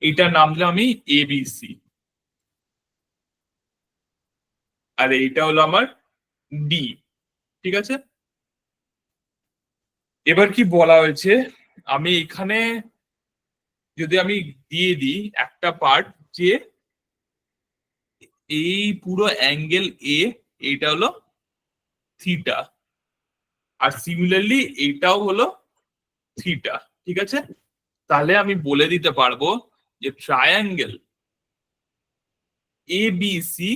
এটার নাম দিলাম আমি এবিসি, আর এইটা হলো আমার ডি, ঠিক আছে। এবার কি বলা হয়েছে, আমি এখানে যদি আমি দিয়ে দিই একটা পার্ট, যে এই পুরো অ্যাঙ্গেল এ, এইটা হলো থিটা, আর সিমিলারলি এইটাও হলো থিটা, ঠিক আছে। তাহলে আমি বলে দিতে পারবো যে triangle ABC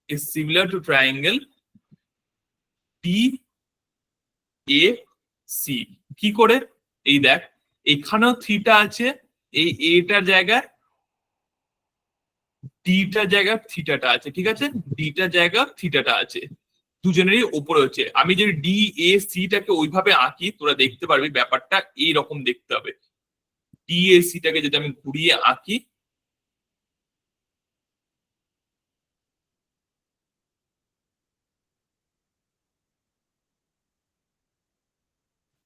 is similar to triangle D A C. কি করে? এই দেখ, এখানেও থিটা আছে, এই এটার জায়গায় ডিটার জায়গায় থিটাটা আছে, ঠিক আছে, ডিটার জায়গায় থিটাটা আছে, দুজনেরই ওপরে হচ্ছে। আমি যদি ডি এ সিটাকে ওইভাবে আঁকি, তোরা দেখতে পারবি ব্যাপারটা এইরকম দেখতে হবে। ডি এ সিটাকে যদি আমি ঘুরিয়ে আঁকি,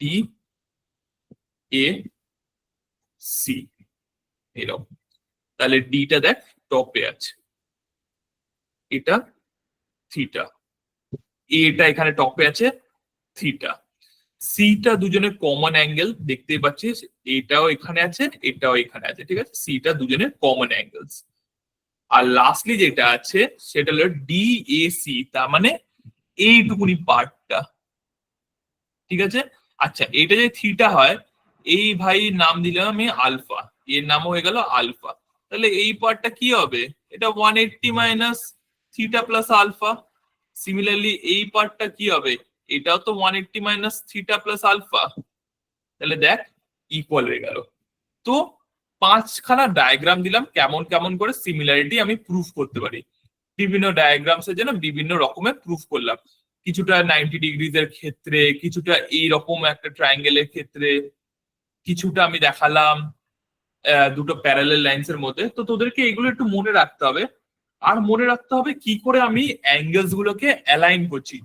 ডি এ সি এরকম, তাহলে ডিটা দেখ টপে আছে, এটা থিটা, এটা এখানে টপে আছে থিটা, সিটা দুজনের কমন অ্যাঙ্গেল দেখতেই পাচ্ছিস, এটাও এখানে আছে, এটাও এখানে আছে, ঠিক আছে, সিটা দুজনের কমন অ্যাঙ্গেলস। আর লাস্টলি যেটা আছে সেটা হলো ডিএসি, তার মানে এইটুকুনি পার্টটা, ঠিক আছে। আচ্ছা, এটা যে থিটা হয়, এই ভাই নাম দিলাম আমি আলফা, এর নাম হয়ে গেল আলফা। তাহলে এই পার্টটা কি হবে? এটা 180 minus theta plus alpha. Similarly এই পার্টটা কি হবে? এটাও তো 180 মাইনাস থিটা প্লাস আলফা। তাহলে দেখ, ইকুয়াল হয়ে গেল। তো পাঁচখানা ডায়াগ্রাম দিলাম কেমন কেমন করে সিমিলারিটি আমি প্রুফ করতে পারি। বিভিন্ন ডায়াগ্রামস এর জন্য বিভিন্ন রকমের প্রুফ করলাম। কিছুটা 90 ডিগ্রিজ এর ক্ষেত্রে, কিছুটা এইরকম একটা ট্রায়াঙ্গেলের ক্ষেত্রে, কিছুটা আমি দেখালাম দুটো প্যারালাল লাইনস এর মধ্যে। তো তোদেরকে এগুলো একটু মনে রাখতে হবে। আর মনে রাখতে হবে কি করে আমি অ্যাঙ্গেলস গুলোকে অ্যালাইন করছি,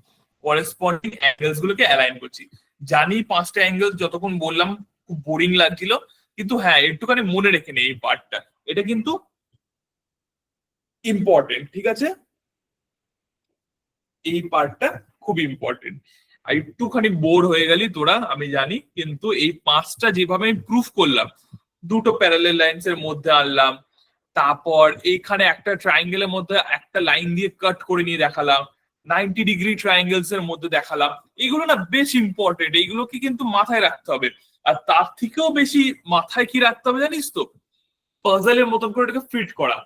করেসপন্ডিং অ্যাঙ্গেলস গুলোকে অ্যালাইন করছি। জানি পাঁচটা অ্যাঙ্গেল যতক্ষণ বললাম খুব বোরিং লাগছিল, কিন্তু হ্যাঁ একটুখানি মনে রেখে নে এই পার্টটা, এটা কিন্তু ইম্পর্টেন্ট, ঠিক আছে। এই পার্টটা খুব ইম্পর্টেন্ট। আর একটুখানি বোর হয়ে গেলি তোরা আমি জানি, কিন্তু এই পাঁচটা যেভাবে আমি প্রুফ করলাম, দুটো প্যারালাল লাইনস এর মধ্যে আনলাম, তারপর এইখানে একটা ট্রায়াঙ্গেলের মধ্যে একটা লাইন দিয়ে কাট করে নিয়ে দেখালাম, 90 ডিগ্রি ট্রায়াঙ্গেলস এর মধ্যে দেখালাম, এগুলো না বেশ ইম্পর্টেন্ট, এগুলোকে কিন্তু মাথায় রাখতে হবে। আর তার থেকেও বেশি মাথায় কি রাখতে হবে জানিস তো? পাজলের মতন করে এটাকে ফিট করা।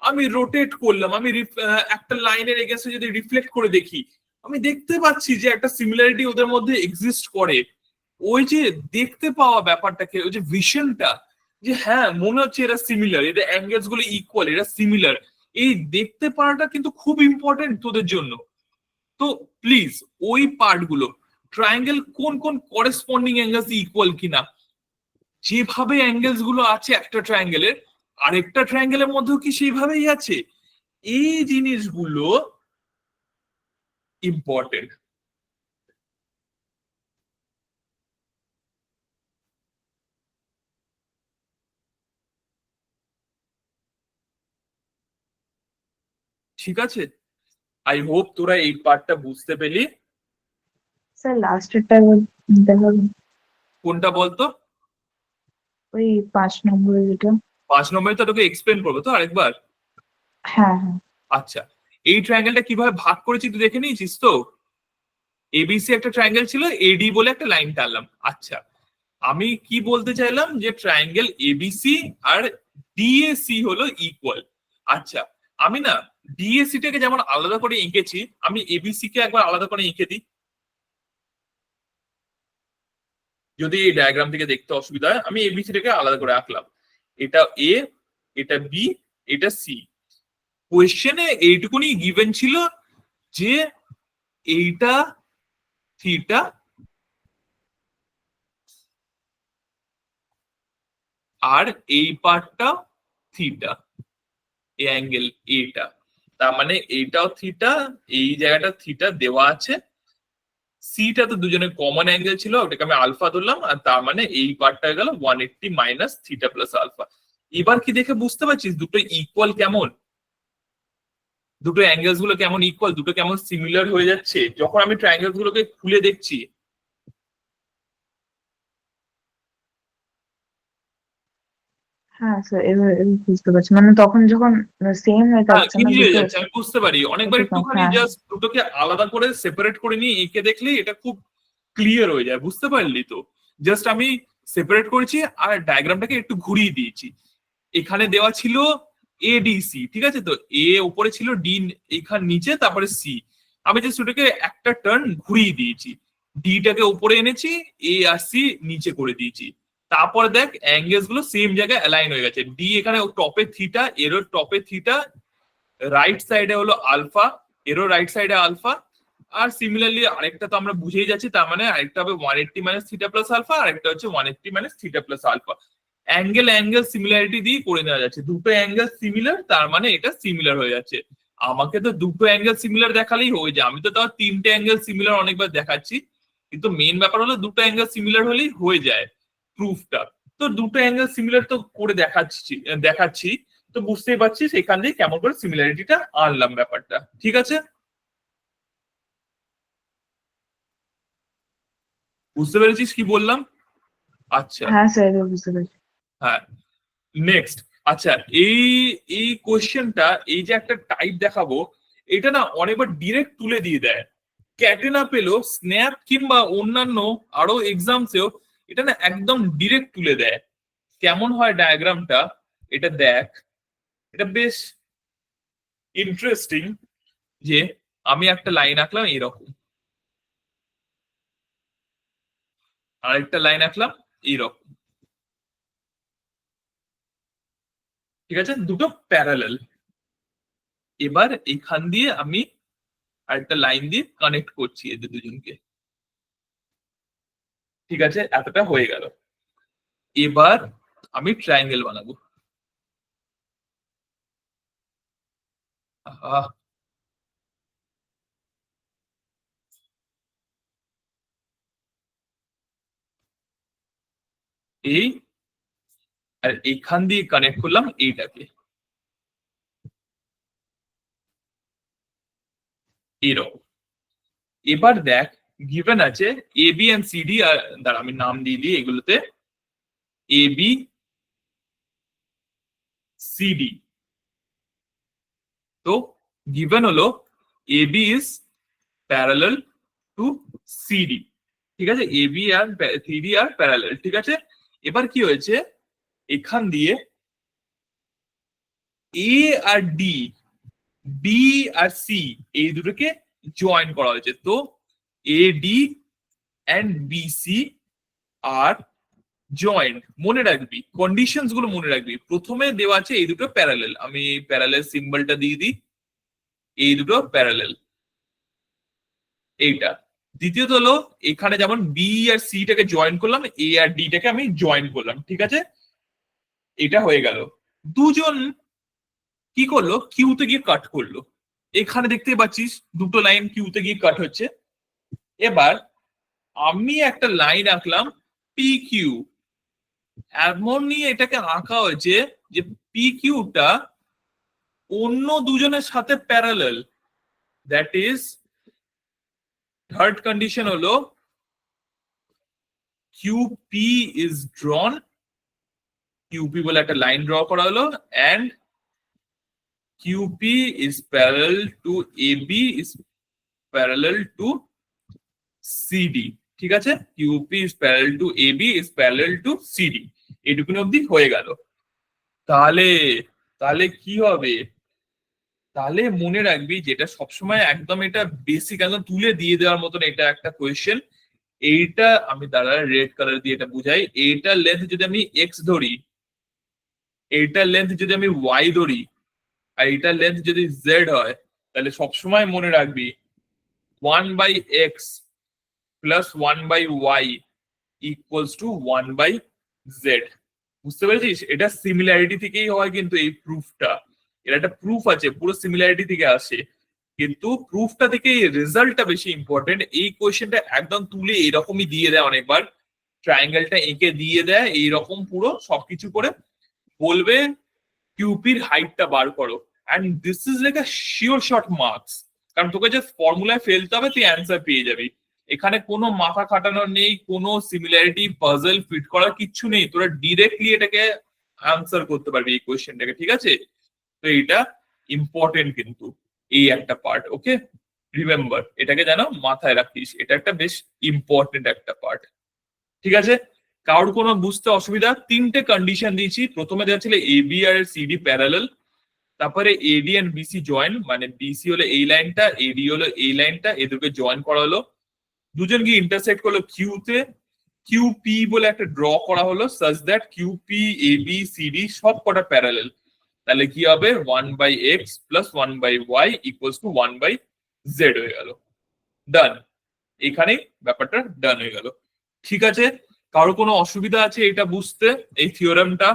আমি রোটেট করলাম, আমি একটা লাইনের এগেন্সে যদি রিফ্লেক্ট করে দেখি, আমি দেখতে পাচ্ছি যে একটা সিমিলারিটি ওদের মধ্যে এক্সিস্ট করে। ওই যে দেখতে পাওয়া ব্যাপারটাকে, ওই যে ভিশনটা, যে হ্যাঁ মনে হচ্ছে এরা সিমিলার, এটা অ্যাঙ্গেলস গুলো ইকুয়াল, এরা সিমিলার, এই দেখতে পাওয়াটা কিন্তু খুব ইম্পর্টেন্ট তোদের জন্য। তো প্লিজ ওই পার্ট গুলো, ট্রায়াঙ্গেল কোন কোন করেসপন্ডিং অ্যাঙ্গেলস ইকুয়াল কিনা, যেভাবে অ্যাঙ্গেলস গুলো আছে একটা ট্রায়াঙ্গেলের, আরেকটা ট্রায়াঙ্গেলের মধ্যেও কি সেইভাবেই আছে, এই জিনিসগুলো ইম্পর্টেন্ট। ঠিক আছে, আই হোপ তোরা এই পার্টটা বুঝতে পেলি।
স্যার লাস্টেরটা দেখাবেন?
কোনটা বলতো?
ওই 5 নম্বরে যেটা।
5 নম্বরে তো তোকে এক্সপ্লেন করবো তো আরেকবার।
হ্যাঁ হ্যাঁ।
আচ্ছা, এই ট্রায়াঙ্গেলটা কিভাবে ভাগ করেছি তুই দেখে নিয়েছিস তো? এবিসি একটা ট্রায়াঙ্গেল ছিল, এডি বলে একটা লাইন টানলাম। আচ্ছা, আমি কি বলতে চাইলাম যে ট্রায়াঙ্গেল এবিসি আর ডিএসি হলো ইকুয়াল। আচ্ছা, আমি না ডিএসি টাকে যেমন আলাদা করে এঁকেছি, আমি এবিসি কে একবার আলাদা করে এঁকে দিই। যদি এই ডায়াগ্রাম থেকে দেখতে অসুবিধা হয়, আমি এবিসি টাকে আলাদা করে আঁকলাম। এটা এ, এটা বি, এটা সি। কোয়েশ্চেনে এইটুকুনি গিভেন ছিল যে এইটা থিটা আর এই পার্টটা থিটা, এই অ্যাঙ্গেল এটা, তার মানে এইটাও থিটা, এই জায়গাটা থিটা দেওয়া আছে। সিটা তো দুজনের কমন অ্যাঙ্গেল ছিল, ওটাকে আমি আলফা ধরলাম, আর তার মানে এই পার্টটা হয়ে গেল 180 মাইনাস থিটা প্লাস আলফা। এবার কি দেখে বুঝতে পারছিস দুটো ইকুয়াল কেমন, দুটো অ্যাঙ্গেলস গুলো কেমন ইকুয়াল, দুটো কেমন সিমিলার হয়ে যাচ্ছে যখন আমি ট্রায়াঙ্গেলস গুলোকে খুলে দেখছি।
হ্যাঁ স্যার, এবার এবার বুঝতে পারছি, মানে তখন যখন সেম হয়ে
হ্যাঁ
যাচ্ছে না
ইজি হয়ে
দুটো।
যাচ্ছে, আমি বুঝতে পারি। অনেকবার একটুখানি
হ্যাঁ
জাস্ট দুটোকে আলাদা করে সেপারেট করে নিয়ে এঁকে দেখলেই এটা খুব ক্লিয়ার হয়ে যায়, বুঝতে পারলি তো? জাস্ট আমি সেপারেট করেছি আর ডায়াগ্রামটাকে একটু ঘুরিয়ে দিয়েছি। এখানে দেওয়া ছিল এডিসি, ঠিক আছে, তো এ উপরে ছিল, ডি এখান নিচে, তারপরে সি। আমি জাস্ট ওটাকে একটা টার্ন ঘুরিয়ে দিয়েছি, ডিটাকে উপরে এনেছি, এ আর সি নিচে করে দিয়েছি। তারপরে দেখ অ্যাঙ্গেলস গুলো সেম জায়গায় অ্যালাইন হয়ে গেছে। ডি এখানে টপে থিটা, এরও টপে থিটা, রাইট সাইডে হলো আলফা, এরও রাইট সাইডে আলফা। আর সিমিলারলি আরেকটা তো আমরা বুঝেই যাচ্ছি, তার মানে আরেকটা হবে 180 মাইনাস থিটা প্লাস আলফা, আরেকটা হচ্ছে 180 minus theta plus alpha. Angle angle similarity দিয়ে করে নেওয়া যাচ্ছে, দুটো অ্যাঙ্গেল সিমিলার তার মানে এটা সিমিলার হয়ে যাচ্ছে। আমাকে তো দুটো অ্যাঙ্গেল সিমিলার দেখালেই হয়ে যায়, আমি তো তাও তিনটে অ্যাঙ্গেল সিমিলার অনেকবার দেখাচ্ছি, কিন্তু মেইন ব্যাপার হলো দুটো অ্যাঙ্গেল সিমিলার হলেই হয়ে যায় প্রুফটা। তো দুটো অ্যাঙ্গেল সিমিলার তো করে দেখাচ্ছি, তো বুঝতেই পারছিস এখান দিয়ে কেমন করে সিমিলারিটিটা আনলাম ব্যাপারটা, ঠিক আছে? বুঝতে পেরেছিস কি বললাম? আচ্ছা,
হ্যাঁ স্যার, এবার বুঝতে পারছি।
হ্যাঁ। নেক্সট, আচ্ছা, এই এই কোয়েশ্চেনটা, এই যে একটা টাইপ দেখাবো, এটা না অনেকবার ডিরেক্ট তুলে দিয়ে দেয়। ক্যাটেনা পেলো, স্ন্যাপ কিংবা অন্যান্য আরো এক্সামসেও এটা না একদম ডিরেক্ট তুলে দেয়। কেমন হয় ডায়াগ্রামটা, এটা দেখ। এটা বেশ ইন্টারেস্টিং, যে আমি একটা লাইন আঁকলাম এরকম, আরেকটা লাইন আঁকলাম এইরকম, ঠিক আছে, দুটো প্যারালাল। এবার এখান দিয়ে আমি আরেকটা লাইন দিয়ে কানেক্ট করছি এদের দুজনকে, ঠিক আছে, এতটা হয়ে গেল। এবার আমি ট্রায়াঙ্গেল বানাবো। আহ, এই আর এইখান দিয়ে কানেক্ট করলাম এইটাকে এরকম। এবার দেখ, গিভেন আছে A B and C D, আর দাঁড়া আমি নাম দিয়ে দিই এগুলোতে, এ বি সি ডি। তো গিভেন হলো A B is parallel to C D, ঠিক আছে, এ বি আর সি ডি আর প্যারালাল, ঠিক আছে। এবার কি হয়েছে, এখান দিয়ে এ আর ডি, বি আর সি, এই দুটোকে জয়েন করা হয়েছে। তো A D and B C are joined. মনে রাখবি কন্ডিশনস গুলো, মনে রাখবি। প্রথমে দেওয়া আছে এই দুটো প্যারালেল, আমি প্যারালেল সিম্বলটা দিয়ে দিই, এই দুটো প্যারালেল, এইটা। দ্বিতীয়ত হলো এখানে যেমন বি আর সি টাকে জয়েন করলাম, এ আর ডি টাকে আমি জয়েন করলাম, ঠিক আছে, এটা হয়ে গেল। দুজন কি করলো, কিউতে গিয়ে কাট করলো, এখানে দেখতে পাচ্ছিস দুটো লাইন কিউতে গিয়ে কাট হচ্ছে। এবার আমি একটা লাইন আঁকলাম পি কিউ, এমনই এটাকে আঁকা হয়েছে যে পি কিউটা অন্য দুজনের সাথে parallel. That is third condition হলো Q P is drawn, QP বলে একটা লাইন ড্র করা হলো, and QP is parallel to A B is parallel to CD, ঠিক আছে, QP is parallel to A B is parallel to CD. এইটুকুনি অব্দি হয়ে গেল। তাহলে তাহলে কি হবে, তাহলে মনে রাখবি যেটা সবসময় একদম এটা বেসিক একদম তুলে দিয়ে দেওয়ার মতন, এটা একটা কোয়েশ্চেন। এইটা আমি দাঁড়া রেড কালার দিয়ে এটা বুঝাই, এইটার লেন্থ যদি আমি এক্স ধরি, এইটার লেন্থ যদি আমি ওয়াই ধরি, আর এইটার লেন্থ যদি জেড হয়, তাহলে সবসময় মনে রাখবি 1/x plus 1/y equals to 1/z। বুঝতে পেরেছিস, এটা সিমিলারিটি থেকেই হয় কিন্তু এই প্রুফটা, এর একটা প্রুফ আছে, পুরো সিমিলারিটি থেকে আসে, কিন্তু প্রুফটা থেকে রেজাল্টটা বেশি ইম্পর্টেন্ট। এই কোয়েশ্চেনটা একদম তুলে এরকমই দিয়ে দেয় অনেকবার, ট্রায়াঙ্গেলটা এঁকে দিয়ে দেয় এইরকম পুরো সবকিছু করে, বলবে কিউপির হাইটটা বার করো, and this is like a sure short marks. কারণ তোকে জাস্ট ফর্মুলায় ফেলতে হবে, তুই অ্যান্সার পেয়ে যাবি। এখানে কোনো মাথা খাটানোর নেই, কোনো সিমিলারিটি পাজল ফিট করার কিচ্ছু নেই, তোরা ডিরেক্টলি এটাকে আনসার করতে পারবি এই কোয়েশ্চেনটাকে, ঠিক আছে। তো এটা ইম্পর্টেন্ট কিন্তু, এই একটা পার্ট, ওকে, রিমেম্বার, এটাকে যেন মাথায় রাখিস, এটা একটা বেশ ইম্পর্টেন্ট একটা পার্ট, ঠিক আছে। কারোর কোনো বুঝতে অসুবিধা, তিনটে কন্ডিশন দিয়েছি। প্রথমে দেওয়া ছিল এ বি আর সিডি প্যারালাল, তারপরে এডি এন্ড বিসি জয়েন, মানে বিসি হলো এই লাইনটা, এডি হলো এই লাইনটা, এদেরকে জয়েন করা হলো, দুজন গিয়ে ইন্টারসেক্ট করলো কিউ তে, কিউ পি বলে একটা ড্র করা হলো such that Q P A B C D সব কটা প্যারালাল। তাহলে কি হবে, 1/x plus 1/y equals to 1/z হয়ে গেল। ডান, এখানেই ব্যাপারটা ডান হয়ে গেল, ঠিক আছে। কারো কোনো অসুবিধা আছে এটা বুঝতে, এই থিওরেমটা?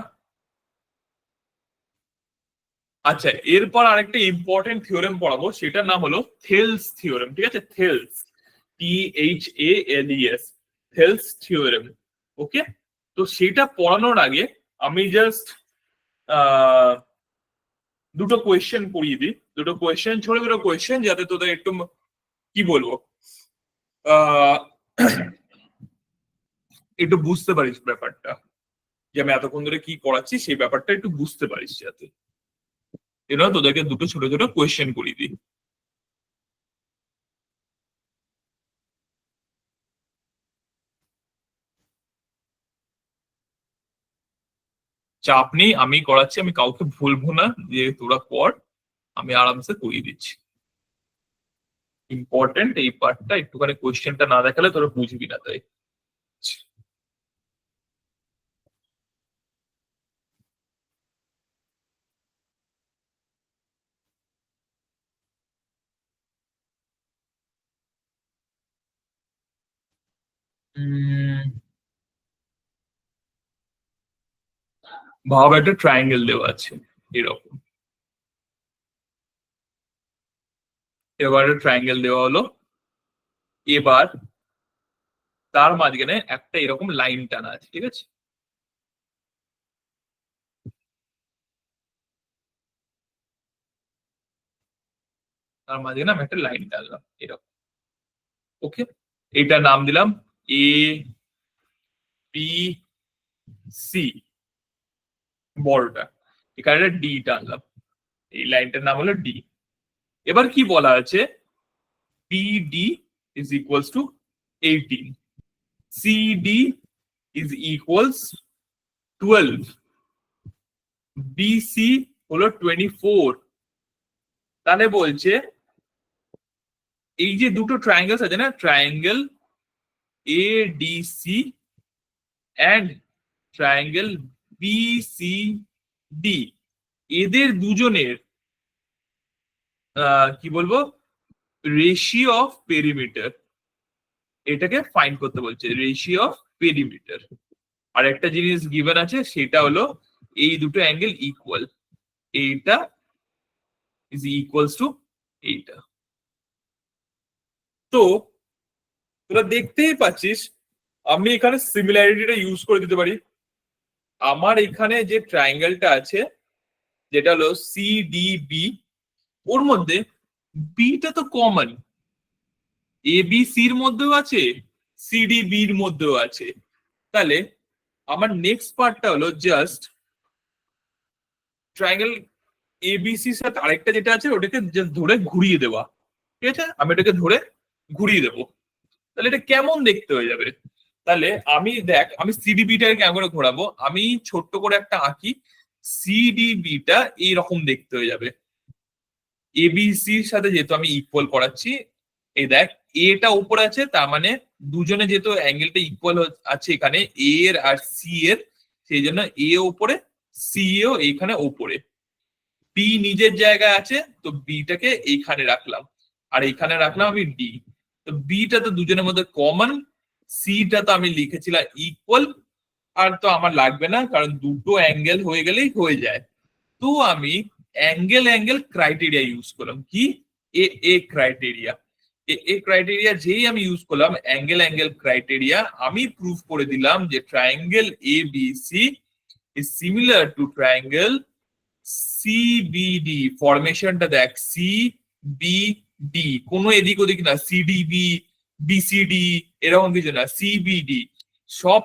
আচ্ছা, এরপর আরেকটা ইম্পর্টেন্ট থিওরেম পড়াবো, সেটার নাম হলো থেলস থিওরেম, ঠিক আছে, থেলস, THALES, থেলস থিওরেম, ওকে। তো সেটা পড়ানোর আগে আমি জাস্ট দুটো কোয়েশ্চেন পড়িয়ে দিই, দুটো কোয়েশ্চেন, ছোট ছোট কোয়েশ্চেন, যাতে তোদের একটু কি বলবো, আহ একটু বুঝতে পারিস ব্যাপারটা। যে আমি এতক্ষণ ধরে কি পড়াচ্ছি সেই ব্যাপারটা একটু বুঝতে পারিস, যাতে তোদেরকে দুটো ছোট ছোট কোয়েশ্চেন করিয়ে দিই। চাপ নেই, আমি করাচ্ছি, আমি কাউকে বলবো না যে তোরা কর, আমি আরামসে করিয়ে দিচ্ছি। ইম্পর্টেন্ট এই পার্টটা, একটুখানি কোয়েশ্চেনটা না দেখালে তোরা বুঝবি না, তাই। ভাব একটা ট্রায়াঙ্গেল দেওয়া আছে এরকম, এবার ট্রায়াঙ্গেল দেওয়া হলো, এবার তার মাঝখানে একটা এরকম লাইন টানা আছে, ঠিক আছে। তার মাঝখানে আমি একটা লাইন টানলাম এরকম, ওকে। এইটার নাম দিলাম এ বি সি, বড়টা। এখানে একটা ডি টানলাম, এই লাইনটার নাম হলো ডি। এবার কি বলা আছে, B D is equals to 18, C D is equals 12, B C হলো 24। তাহলে বলছে এই যে দুটো ট্রায়াঙ্গেলস আছে না, triangle A D C and triangle B C D, এদের দুজনের কি বলবো, রেশিও অফ পেরিমিটার, এটাকে ফাইন্ড করতে বলছে, রেশিও অফ পেরিমিটার। আর একটা জিনিস গিভেন আছে, সেটা হলো এই দুটো অ্যাঙ্গেল ইকুয়াল, এইটা ইজ ইকুয়ালস টু এইটা। তো তোরা দেখতেই পাচ্ছিস আমি এখানে সিমিলারিটিটা ইউজ করে দিতে পারি। আমার এখানে যে ট্রায়াঙ্গেলটা আছে যেটা হলো সিডিবি, ওর মধ্যে বিটা তো কমন, এ বি সির মধ্যেও আছে, সিডিবির মধ্যেও আছে। তাহলে আমার নেক্সট পার্টটা হলো জাস্ট ট্রায়াঙ্গেল এবিসির সাথে আরেকটা যেটা আছে ওটাকে জাস্ট ধরে ঘুরিয়ে দেওয়া, ঠিক আছে। আমি এটাকে ধরে ঘুরিয়ে দেবো, তাহলে এটা কেমন দেখতে হয়ে যাবে। তাহলে আমি দেখ, আমি সিডিবিটাকে কেমন করে ঘোরাবো, আমি ছোট্ট করে একটা আঁকি, সিডিবিটা এইরকম দেখতে হয়ে যাবে। এবিসির সাথে যেহেতু আমি ইকুয়াল করাচ্ছি, এই দেখ এটা উপরে আছে, তার মানে দুজনে যেহেতু অ্যাঙ্গেলটা ইকুয়াল আছে এখানে এ এর আর সি এর, সেই জন্য এ উপরে সি ও এইখানে উপরে, বি নিজের জায়গায় আছে, তো বিটাকে এইখানে রাখলাম, আর এইখানে রাখলাম আমি ডি। তো বিটা তো দুজনের মধ্যে কমন, সিটা তো আমি লিখেছিলাম ইকুয়াল, আর তো আমার লাগবে না কারণ দুটো অ্যাঙ্গেল হয়ে গেলেই হয়ে যায়। তো আমি অ্যাঙ্গেল অ্যাঙ্গেল ক্রাইটেরিয়া ইউজ করলাম, কি এ এ ক্রাইটেরিয়া। এ ক্রাইটেরিয়া যেই আমি ইউজ করলাম অ্যাঙ্গেল অ্যাঙ্গেল ক্রাইটেরিয়া, আমি প্রুভ করে দিলাম যে triangle A B C is similar to triangle CBD. ফরমেশনটা দেখ, সি বি ডি, কোনো এদিক ওদিক না, সিডিবি বিসিডি এরকম কিছু না, সিবিডি। সব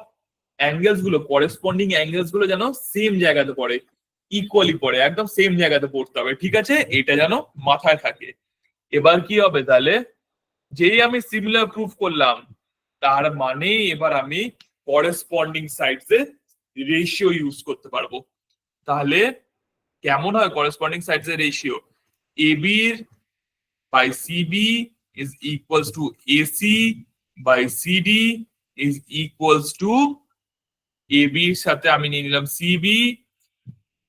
অ্যাঙ্গেলস গুলো, করেসপন্ডিং অ্যাঙ্গেলস গুলো যেন সেম জায়গাতে পড়ে, ইকুয়ালি পড়ে, একদম সেম জায়গাতে পড়তে হবে, ঠিক আছে। এটা যেন মাথায় থাকে। এবার কি হবে তাহলে, যেই আমি সিমিলার প্রুফ করলাম তার মানে এবার আমি করেসপন্ডিং সাইডস এ রেশিও ইউজ করতে পারবো। তাহলে কেমন হয় করেসপন্ডিং সাইডস এর ratio, A B by C B is equals to A C by C D is equals to, A B এর সাথে আমি নিয়ে নিলাম সিবি,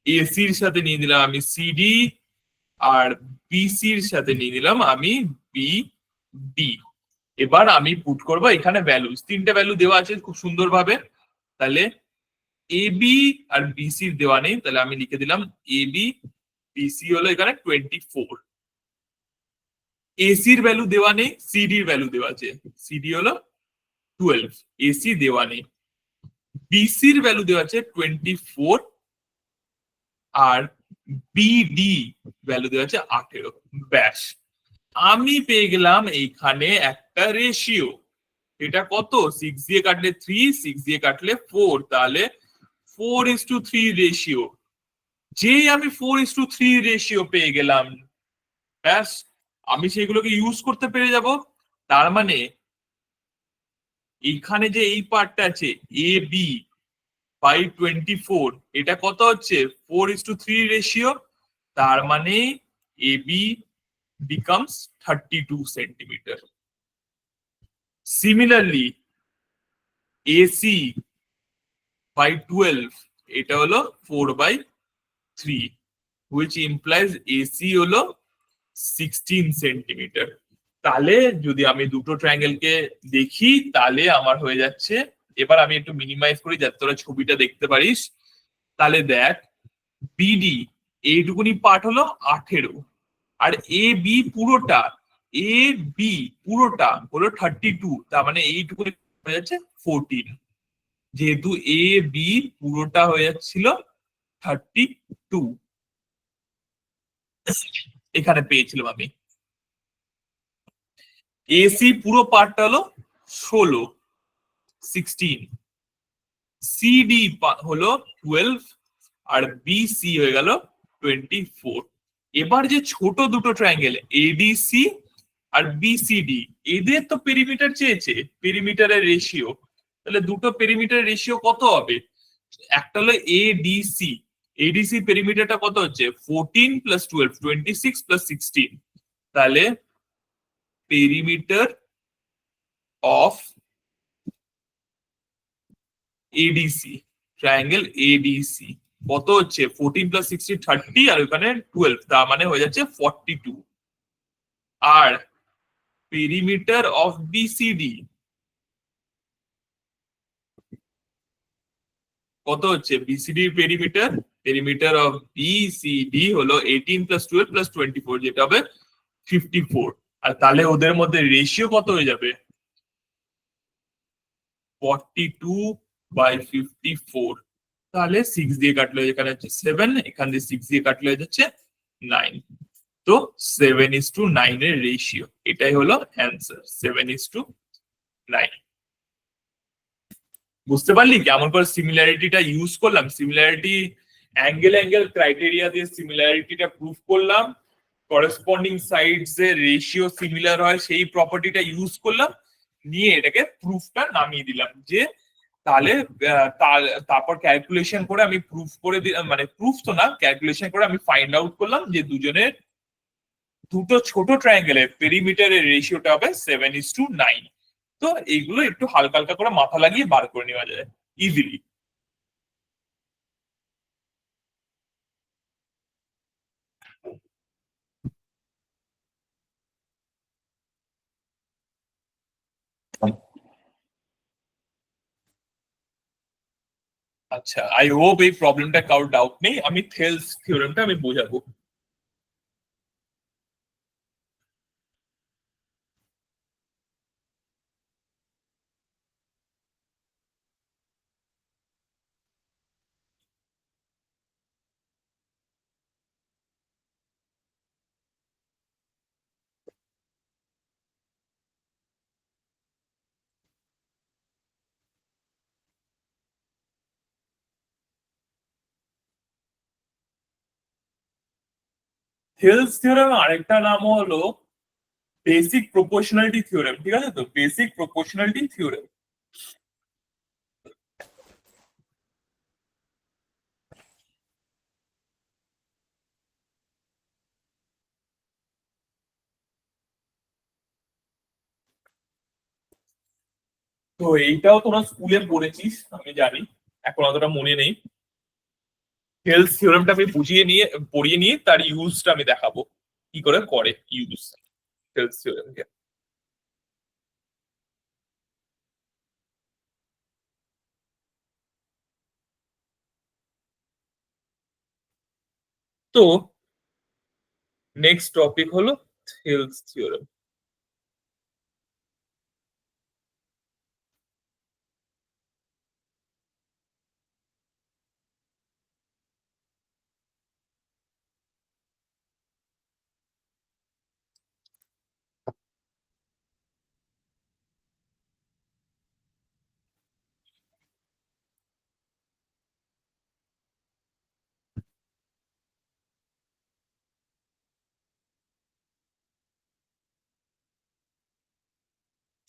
এসির সাথে নিয়ে নিলাম আমি সিডি, আর বিসির সাথে নিয়ে নিলাম আমি বি ডি। এবার আমি পুট করব এখানে ভ্যালু, তিনটা ভ্যালু দেওয়া আছে খুব সুন্দর ভাবে। তাহলে এ বি আর বিসির দেওয়া নেই, তাহলে আমি লিখে দিলাম এ বি, বিসি হলো এখানে 24, এসির ভ্যালু দেওয়া নেই, সিডির ভ্যালু দেওয়া আছে, সিডি হলো 12, এসি দেওয়া নেই, বিসির ভ্যালু দেওয়া আছে 24, আর বিডি ভ্যালু দেওয়া আছে 18। ব্যাস, আমি পেয়ে গেলাম এইখানে একটা রেশিও। এটা কত, 6 দিয়ে কাটলে 3, 6 দিয়ে কাটলে 4, তাহলে 4:3 রেশিও, যেই আমি 4:3 রেশিও পেয়ে গেলাম, ব্যাস আমি সেগুলোকে ইউজ করতে পেরে যাব। তার মানে এইখানে যে এই পার্টটা আছে এ বি বাই 24, এটা কত হচ্ছে 4:3 রেশিও। তার মানে A B becomes 32 centimetre. Similarly AC by 12, এটা হলো 4/3, হুইচ ইমপ্লাইজ এসি হলো 16 সেন্টিমিটার। তাহলে যদি আমি দুটো ট্রায়াঙ্গেলকে দেখি তাহলে আমার হয়ে যাচ্ছে, এবার আমি একটু মিনিমাইজ করি যাতে তোরা ছবিটা দেখতে পারিস। তাহলে দেখ, বিডি এইটুকুনি পার্ট হলো 18, আর এ বি পুরোটা, এ বি পুরোটা হলো 32, তার মানে এইটুকুনি হয়ে যাচ্ছে 14। যেহেতু এ বি পুরোটা হয়ে যাচ্ছিল 32, এখানে পেয়েছিলাম আমি। এসি পুরো পার্টটা হলো 16, 16, সিডি হলো 12, আর বিসি হয়ে গেল 24। এবার যে ছোট দুটো ট্রায়াঙ্গেল এডিসি আর বিসিডি, এদের তো পেরিমিটার চেয়েছে, পেরিমিটারের রেশিও। তাহলে দুটো পেরিমিটার রেশিও কত হবে? একটা হলো এডিসি, এডিসি পেরিমিটারটা কত হচ্ছে 14 প্লাস 12, 26 প্লাস 16। তাহলে perimeter of ADC, triangle ADC কত হচ্ছে 14 প্লাস 16, 30, আর ওখানে 12, তার মানে হয়ে যাচ্ছে 42। আর পেরিমিটার অফ বিসিডি কত হচ্ছে, BCD perimeter, perimeter of BCD হলো 18 প্লাস 12 প্লাস 24, যেটা হবে 54। আর তাহলে ওদের মধ্যে রেশিও কত হয়ে যাবে, 42/54। তাহলে 6 দিয়ে কাটলে এখানে হচ্ছে 7, এখান দিয়ে 6 দিয়ে কাটলে হয়ে যাচ্ছে 9। তো 7:9 এর রেশিও, এটাই হলো অ্যান্সার, 7:9। বুঝতে পারলি কেমন করে সিমিলারিটিটা ইউজ করলাম? সিমিলারিটি অ্যাঙ্গেল অ্যাঙ্গেল ক্রাইটেরিয়া দিয়ে সিমিলারিটিটা প্রুফ করলাম, করেসপন্ডিং সাইডস এর রেশিও সিমিলার হয় সেই প্রপার্টিটা ইউজ করলাম, নিয়ে এটাকে প্রুফটা নামিয়ে দিলাম যে তাহলে তারপর ক্যালকুলেশন করে আমি প্রুফ করে দিলাম, মানে প্রুফ তো না, ক্যালকুলেশন করে আমি ফাইন্ড আউট করলাম যে দুজনের দুটো ছোট ট্রায়াঙ্গেলের পেরিমিটারের রেশিওটা হবে 7:9। তো এইগুলো একটু হালকা হালকা করে মাথা লাগিয়ে বার করে নেওয়া যায় ইজিলি। আচ্ছা, আই হোপ এই প্রবলেমটা কারোর ডাউট নেই, আমি থেলস থিওরেমটা আমি বোঝাবো। থেলস থিওরেম আরেকটা নাম হলো বেসিক প্রপোর্শনালিটি থিওরেম, ঠিক আছে? তো বেসিক প্রপোর্শনালিটি থিওরেম, তো এইটাও তোরা স্কুলে পড়েছিস আমি জানি, এখন অতটা মনে নেই। থেলস থিওরেমটা আমি বুঝিয়ে নিয়ে পড়িয়ে নিয়ে তার ইউজটা আমি দেখাবো কি করে করে ইউজ থেলস থিওরেমকে। তো নেক্সট টপিক হলো থেলস থিওরেম।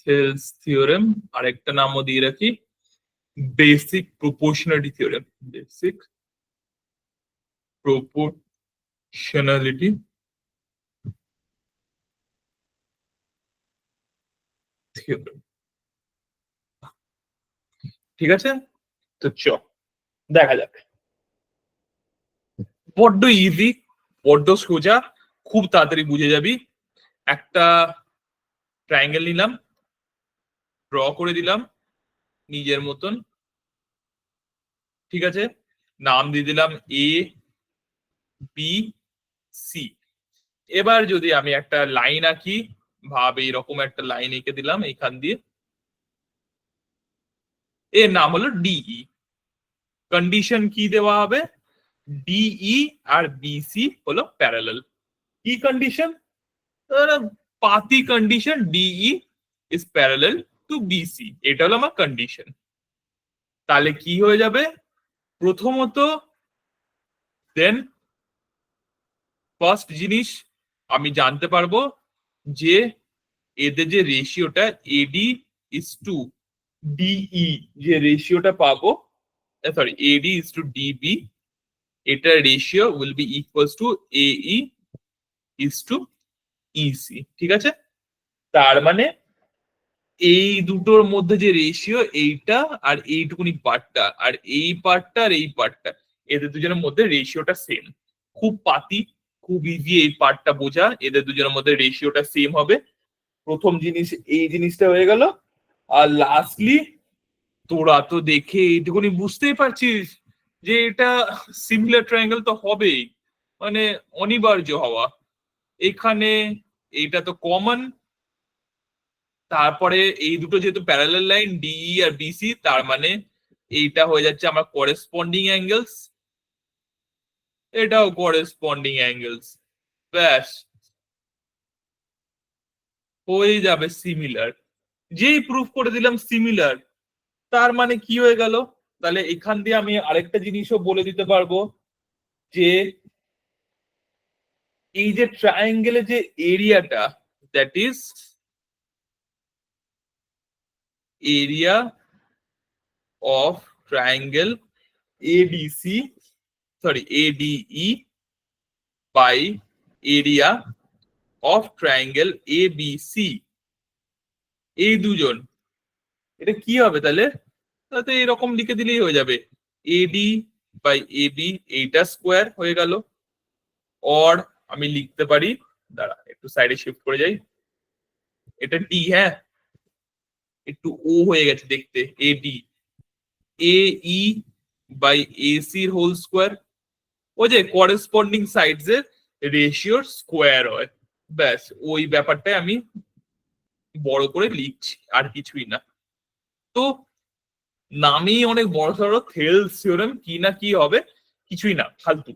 থেলস থিওরেম, আরেকটা নামও দিয়ে রাখি basic proportionality theorem, basic proportionality theorem. ঠিক আছে, তো দেখা যাক। বড্ড ইজি, বড্ড সোজা, খুব তাড়াতাড়ি বুঝে যাবি। একটা ট্রায়াঙ্গেল নিলাম, ড্র করে দিলাম নিজের মতন, ঠিক আছে, নাম দিয়ে দিলাম এ বি সি। এবার যদি আমি একটা লাইন আঁকি, ভাব এইরকম একটা লাইন এঁকে দিলাম এখান দিয়ে, এর নাম হলো ডিই। কন্ডিশন কি দেওয়া হবে, ডিই আর বিসি হলো প্যারালাল। কি কন্ডিশন, পাতি condition, D E is parallel to B C, এটা হলো আমার কন্ডিশন। তাহলে কি হয়ে যাবে, প্রথমত দেন ফার্স্ট জিনিস আমি জানতে পারবো যে এদের যে রেশিওটা এডি ইজ টু ডিই, যে রেশিওটা পাবো, sorry AD is to DB, এটার ratio will be equals to AE is to EC. ঠিক আছে, তার মানে এই দুটোর মধ্যে যে রেশিও এইটা আর এইটুকুনি পার্টটা আর এই পার্টটা আর এই পার্টটা, এদের দুজনের মধ্যে রেশিওটা সেম। খুব পাতি, খুব ইজি এই পার্টটা বোঝা, এদের দুজনের মধ্যে রেশিওটা সেম হবে। প্রথম জিনিস এই জিনিসটা হয়ে গেল। আর লাস্টলি তোরা তো দেখে এইটুকুনি বুঝতেই পারছিস যে এটা সিমিলার ট্রায়াঙ্গেল তো হবেই, মানে অনিবার্য হওয়া। এখানে এইটা তো কমন, তারপরে এই দুটো যেহেতু প্যারালাল লাইন ডিই আর বিসি, তার মানে এইটা হয়ে যাচ্ছে আমার করেসপন্ডিং অ্যাঙ্গেলস, এটাও করেসপন্ডিং অ্যাঙ্গেলস, ব্যাস হয়ে যাবে সিমিলার। যেই প্রুফ করে দিলাম সিমিলার, তার মানে কি হয়ে গেল, তাহলে এখান দিয়ে আমি আরেকটা জিনিসও বলে দিতে পারবো যে এই যে ট্রায়াঙ্গেলের যে এরিয়াটা, that is area of triangle A B C, sorry A D E by area of triangle A B C, এই দুজন, এটা কি হবে তাহলে, তাতে এরকম লিখে দিলেই হয়ে যাবে এডি বাই এবি, এইটা স্কোয়ার হয়ে গেল। অর আমি লিখতে পারি, দাঁড়া একটু সাইডে শিফট করে যাই, এটা ডি, হ্যাঁ একটু ও হয়ে গেছে দেখতে, এডি এই বাই এসি হোল স্কোয়ার, ওই যে করেসপন্ডিং সাইডস এর রেশিওর স্কোয়ার হয়, ব্যাস ওই ব্যাপারটাই আমি বড় করে লিখছি, আর কিছুই না। তো নামেই অনেক বড় সড়ো, থেলস থিওরেম, কি না কি হবে, কিছুই না, ফালতু।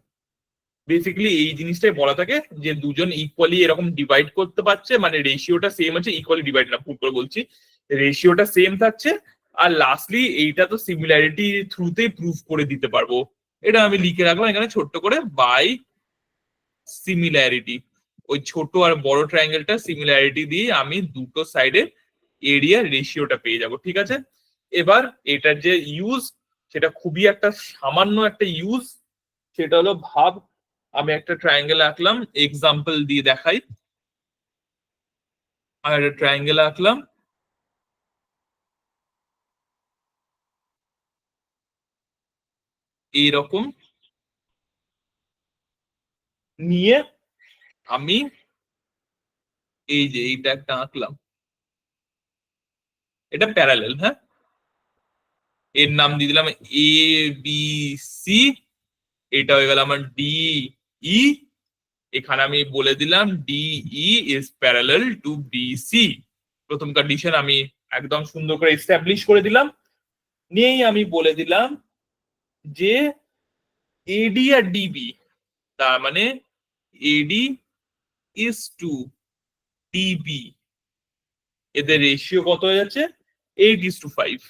বেসিক্যালি এই জিনিসটাই বলা থাকে যে দুজন ইকুয়ালি এরকম ডিভাইড করতে পারছে, মানে রেশিওটা সেম আছে, ইকুয়ালি ডিভাইড না, ভুল করে বলছি, রেশিওটা সেম থাকছে। আর লাস্টলি এইটা তো সিমিলারিটি থ্রুতেই প্রুফ করে দিতে পারবো, এটা আমি লিখে রাখলাম এখানে ছোট্ট করে, বাই সিমিলারিটি। ওই ছোট আর বড় ট্রায়াঙ্গেলটা সিমিলারিটি দিয়ে আমি দুটো সাইডে এরিয়া রেশিওটা পেয়ে যাব। ঠিক আছে, এবার এটার যে ইউজ, সেটা খুবই একটা সামান্য একটা ইউজ, সেটা হলো ভাব আমি একটা ট্রায়াঙ্গেল আঁকলাম, এক্সাম্পল দিয়ে দেখাই। আর একটা ট্রায়াঙ্গেল আঁকলাম এইরকম, নিয়ে আমি এই যে এইটা একটা আঁকলাম, এটা প্যারালেল, হ্যাঁ, এর নাম দিয়ে দিলাম এ বি সি, এটা হয়ে গেল আমার ডি ই, এখানে আমি বলে দিলাম D E is parallel to B C. প্রথম কন্ডিশন আমি একদম সুন্দর করে এস্টাবলিশ করে দিলাম, নিয়েই আমি বলে দিলাম যে এডি আর ডিবি, তার মানে এডি ইজ টু ডিবি, এদের রেশিও কত হয়ে যাচ্ছে, 8:5,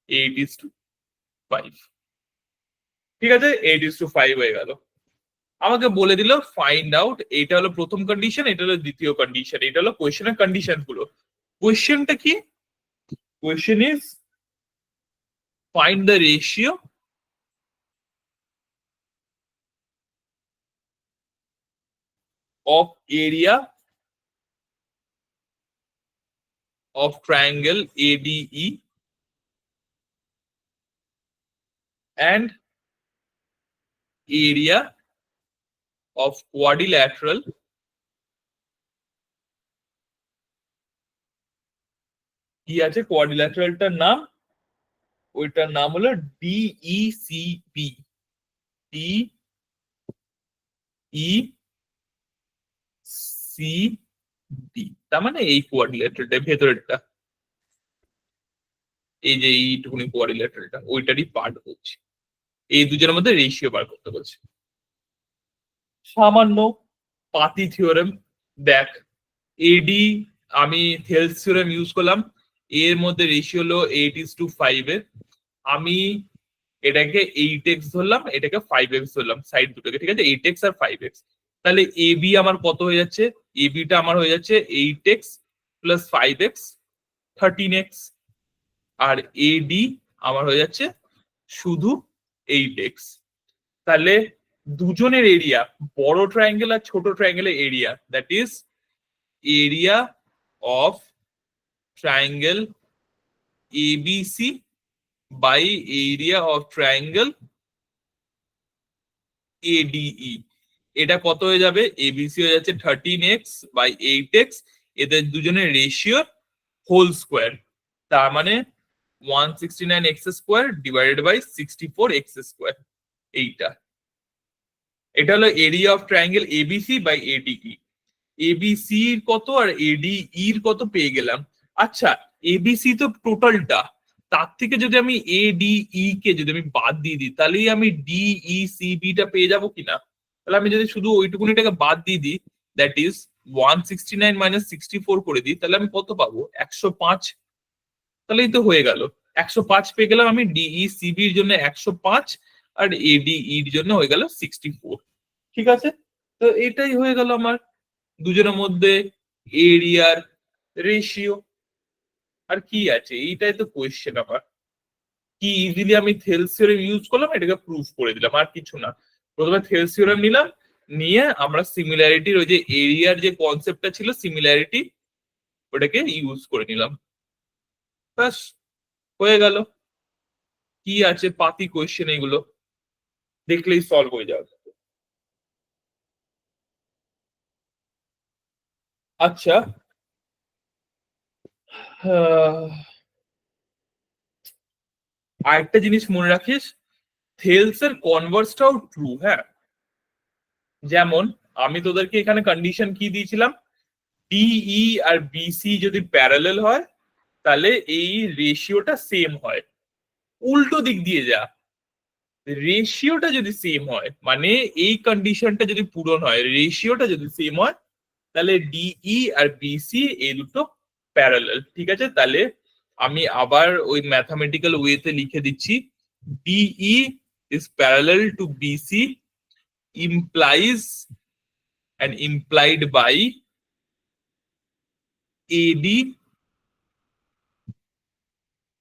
8:5। ঠিক আছে, 8:5 হয়ে গেল। আমাকে বলে দিল ফাইন্ড আউট, এটা হলো প্রথম কন্ডিশন, এটা হলো দ্বিতীয় কন্ডিশন, এটা হলো কোয়েশ্চেনের কন্ডিশন গুলো। কোয়েশ্চেনটা কি? Question is find the ratio of area of triangle ADE and area of quadrilateral কি আছে কোয়াড্রিল্যাটারালটার নাম, ওইটার নাম হলো DECB, DECB, তার মানে এই কোয়াড্রিল্যাটারালটা ভেতরেরটা, এই যে এইটুকুনি কোয়াড্রিল্যাটারালটা ওইটারই পার্ট হচ্ছে। এই দুজনের মধ্যে রেশিও বার করতে বলছে। সামান্য পাতি থিওরেম, দেখ এডি আমি থেলস থিওরেম ইউজ করলাম, এর মধ্যে রেশিও হলো 8:5 এর, আমি এটাকে 8x ধরলাম, এটাকে 5x ধরলাম, সাইড দুটোকে, ঠিক আছে, 8x আর 5x। তাহলে এবি আমার কত হয়ে যাচ্ছে? এবিটা আমার হয়ে যাচ্ছে 8x প্লাস 5x 13x, আর এডি আমার হয়ে যাচ্ছে শুধু 8x। তাহলে দুজনের এরিয়া, বড় ট্রায়াঙ্গেল আর ছোট ট্রায়াঙ্গেলের area, that is area of triangle ABC by area of triangle ADE, এটা কত হয়ে যাবে? এবিসি হয়ে যাচ্ছে 13x বাই 8x, এদের দুজনের রেশিও হোল স্কোয়ার, তার মানে 169x square divided by 64x square. এইটা, এটা হলো area of triangle ABC by A D E. A B C এর কত আর এডিই এর কত পেয়ে গেলাম। আচ্ছা, এবিসি তো টোটালটা, তার থেকে যদি আমি এডিই কে যদি আমি বাদ দিয়ে দিই, তাহলেই আমি ডিইসিবি টা পেয়ে যাবো কিনা? তাহলে আমি যদি শুধু ওইটুকুনিটাকে বাদ দিয়ে দিই, দ্যাট ইজ 169 মাইনাস 64 করে দিই, তাহলে আমি কত পাবো? 105। তাহলেই তো হয়ে গেল, 105 পেয়ে গেলাম আমি ডিইসিবি এর জন্য 105, আর এডিই এর জন্য হয়ে গেল 64। ঠিক আছে, তো এটাই হয়ে গেল আমার দুজনের মধ্যে এরিয়ার রেশিও। আর কি আছে? এইটাই তো কোয়েশ্চেন আমার। কি ইজিলি আমি থেলস থিওরেম ইউজ করলাম, এটাকে প্রুফ করে দিলাম, আর কিছু না। প্রথমে থেলস থিওরেম নিলাম, নিয়ে আমরা সিমিলারিটির ওই যে এরিয়ার যে কনসেপ্টটা ছিল সিমিলারিটি, ওটাকে ইউজ করে নিলাম, ব্যাস হয়ে গেল। কি আছে? পাতি কোয়েশ্চেন এগুলো, দেখলেই সলভ হয়ে যাবে। আচ্ছা, আরেকটা জিনিস মনে রাখিস, থেলস এর কনভার্সটাও ট্রু, হ্যাঁ। যেমন আমি তোদেরকে এখানে কন্ডিশন কি দিয়েছিলাম, ডিই আর বিসি যদি প্যারালাল হয় তাহলে এই রেশিওটা সেম হয়। উল্টো দিক দিয়ে যা, রেশিওটা যদি সেম হয়, মানে এই কন্ডিশনটা যদি পূরণ হয়, রেশিওটা যদি সেম হয়, তাহলে ডিই আর বিসি এই দুটো প্যারালাল। ঠিক আছে, তাহলে আমি আবার ওই ম্যাথামেটিক্যাল ওয়েতে লিখে দিচ্ছি, DE is parallel to BC implies and implied by AD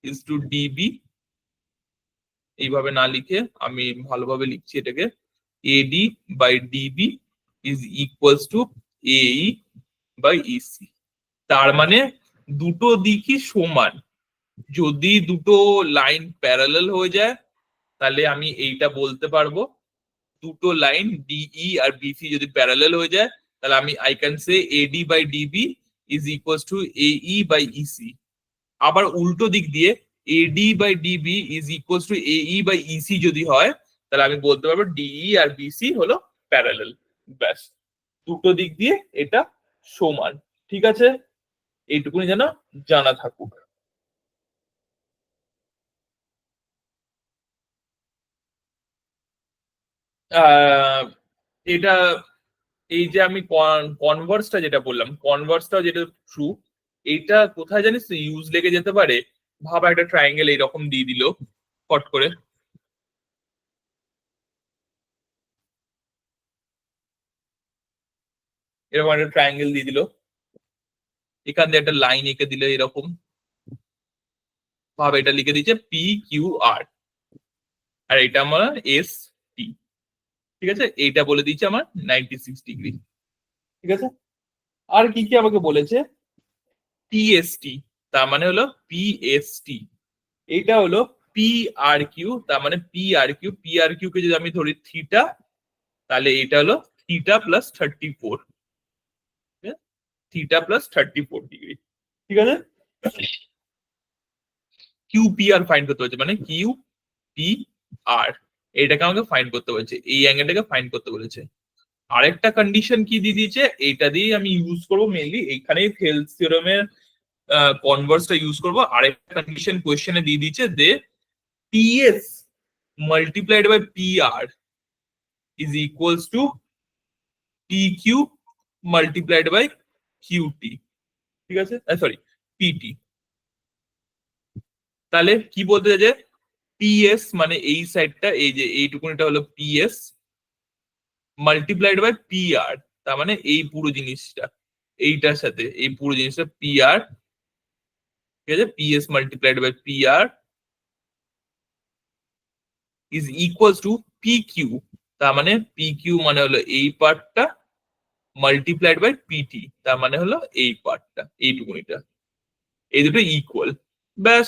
is to DB। এইভাবে না লিখে আমি ভালোভাবে লিখছি এটাকে, AD by DB is equals to AE by EC। তার মানে দুটো দিকই সমান। যদি দুটো লাইন প্যারালাল হয়ে যায়, তাহলে আমি এইটা বলতে পারবো, দুটো লাইন ডিই আর বিসি যদি প্যারালাল হয়ে যায়, তাহলে আমি I can say A D by D B is equals to A E by E C. আবার উল্টো দিক দিয়ে A D by D B is equals to A E by E C যদি হয়, তাহলে আমি বলতে পারবো ডিই আর বিসি হলো প্যারালাল। ব্যাস, দুটো দিক দিয়ে এটা সমান। ঠিক আছে, এইটুকুনি যেন জানা থাকুক। আহ এটা, এই যে আমি কনভার্সটা যেটা বললাম, কনভার্সটা যেটা ট্রু, এইটা কোথায় জানিস ইউজ লেগে যেতে পারে? ভাবা একটা ট্রায়াঙ্গেল এইরকম দিয়ে দিল কট করে, এরকম একটা ট্রায়াঙ্গেল দিয়ে দিল, এখান দিয়ে একটা লাইন এঁকে দিলে এরকম ভাবে এটা লিখে দিচ্ছে পি কিউ আর, আর এটা আমার এস টি। ঠিক আছে, এইটা বলে দিচ্ছে আমার 96 ডিগ্রি। ঠিক আছে, আর কি কি আমাকে বলেছে, পিএসটি তার মানে হলো পিএসটি, এটা হলো পি আর কিউ, তার মানে পি আর কিউ কে যদি আমি ধরি থিটা, তাহলে এটা হলো theta plus 34, theta plus 34 degree. ঠিক আছে, কিউ পি আর ফাইন্ড করতে হচ্ছে, মানে কিউ পি আর এটাকে আমাকে ফাইন্ড করতে বলেছে, এই অ্যাঙ্গেলটাকে ফাইন্ড করতে বলেছে। আরেকটা কন্ডিশন কি দিয়ে দিয়েছে, এইটা দিয়েই আমি ইউজ করবো মেইনলি, এইখানেই থেলস থিওরেমের কনভার্সটা ইউজ করবো। আরেকটা কন্ডিশন কোয়েশ্চেনে দিয়ে দিয়েছে যে ps multiplied by pr is equals to pq multiplied by qt। ঠিক আছে, সরি pt। তাহলে কি বলতে চাইছে, ps মানে এই সাইডটা, এই যে এইটুকুনিটা হলো ps মাল্টিপ্লাইড বাই pr, তার মানে এই পুরো জিনিসটা, এইটার সাথে এই পুরো জিনিসটা pr। ঠিক আছে, ps multiplied by pr is equals to pq, তার মানে pq মানে হলো এই পার্টটা মাল্টিপ্লাইড বাই পিটি, তার মানে হলো এই পার্টটা, এইটুকুনিটা, এই দুটো ইকুয়াল। ব্যাস,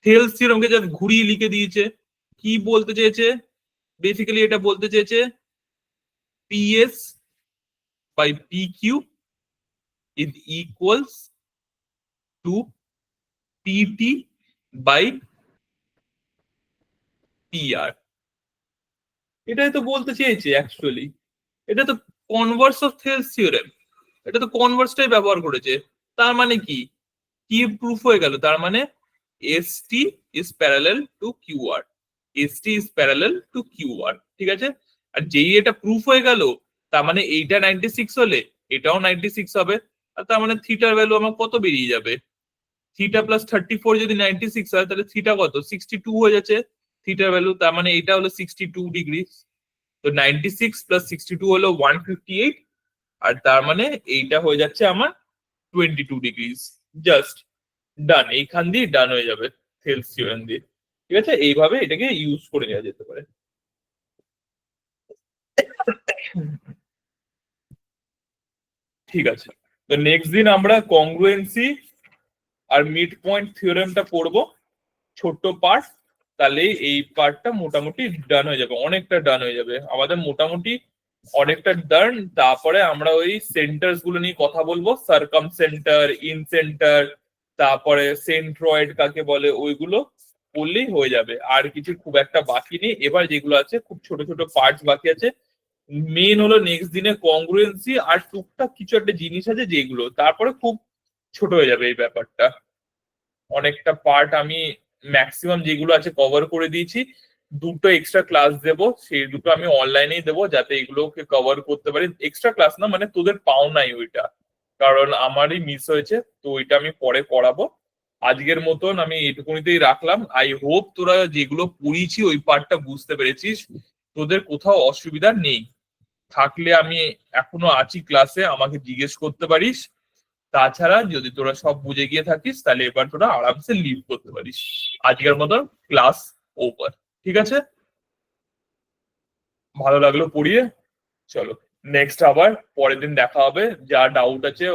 থেলস থিওরেমকে জাস্ট ঘুরিয়ে লিখে দিয়েছে। কি বলতে চেয়েছে, বেসিক্যালি এটা বলতে চেয়েছে P S by P Q is equals to P T by P R. এটাই তো বলতে চেয়েছে অ্যাকচুয়ালি, এটা তো কনভার্স অফ থেলস থিওরেম, এটা তো কনভার্সটাই ব্যবহার করেছে। তার মানে কি, কি প্রুফ হয়ে গেল, তার মানে ST is parallel to QR, ST is parallel to QR। ঠিক আছে, আর যেই এটা প্রুফ হয়ে গেল, তার মানে এইটা 96 হলে এটাও 96 হবে, আর তার মানে থিটার ভ্যালু আমার কত বেরিয়ে যাবে, থিটা প্লাস 34 যদি 96 হয়, তাহলে থিটা কত 62 হয়ে যাচ্ছে থিটার ভ্যালু, তার মানে এটা হলো 62 ডিগ্রি। তো 96 প্লাস 62 হলো 158, আর তার মানে এইটা হয়ে যাচ্ছে আমার 22 ডিগ্রিজ। জাস্ট ডান, এইখান দিয়ে ডান হয়ে যাবে থেলস থিওরেম দিয়ে। ঠিক আছে, এইভাবে এটাকে ইউজ করে নেওয়া যেতে পারে। ঠিক আছে, তো নেক্সট দিন আমরা কংগ্রুয়েন্সি আর মিড পয়েন্ট থিওরেমটা পড়বো, ছোট্ট পার্ট। তাহলে এই পার্টটা মোটামুটি ডান হয়ে যাবে, অনেকটা ডান হয়ে যাবে আমাদের, মোটামুটি অনেকটা ডান। তারপরে আমরা ওই সেন্টার্স গুলো নিয়ে কথা বলবো, সার্কাম সেন্টার, ইন সেন্টার, তারপরে সেন্ট্রয়েড কাকে বলে, ওইগুলো বললেই হয়ে যাবে। আর কিছু খুব একটা বাকি নেই, এবার যেগুলো আছে খুব ছোট ছোট পার্টস বাকি আছে। মেন হলো নেক্সট দিনে কংগ্রুয়েন্সি আর টুকটাক কিছু একটা জিনিস আছে যেগুলো, তারপরে খুব ছোট হয়ে যাবে এই ব্যাপারটা। অনেকটা পার্ট আমি ম্যাক্সিমাম যেগুলো আছে কভার করে দিয়েছি। দুটো এক্সট্রা ক্লাস দেব, সেই দুটো আমি অনলাইনেই দেবো, যাতে এগুলোকে কভার করতে পারি। এক্সট্রা ক্লাস না, মানে তোদের পাও নাই ওইটা, কারণ আমারই মিস হয়েছে, তো ওইটা আমি পরে করাবো। আজকের মতন আমি এটুকুনিতেই রাখলাম। আই হোপ তোরা যেগুলো পড়িয়েছি ওই পার্টটা বুঝতে পেরেছিস, তোদের কোথাও অসুবিধা নেই। থাকলে আমি এখনো আছি ক্লাসে, আমাকে জিজ্ঞেস করতে পারিস। তাছাড়া যদি তোরা সব বুঝে গিয়ে থাকিস, তাহলে এবার তোরা আরামসে লিভ করতে পারিস। আজকের মতন ক্লাস ওভার। ঠিক আছে, ভালো লাগলো পড়িয়ে। চলো, নেক্সট আবার পরের দিন দেখা হবে। যা ডাউট আছে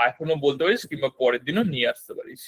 এখনো বলতে পারিস, কিংবা পরের দিনও নিয়ে আসতে পারিস।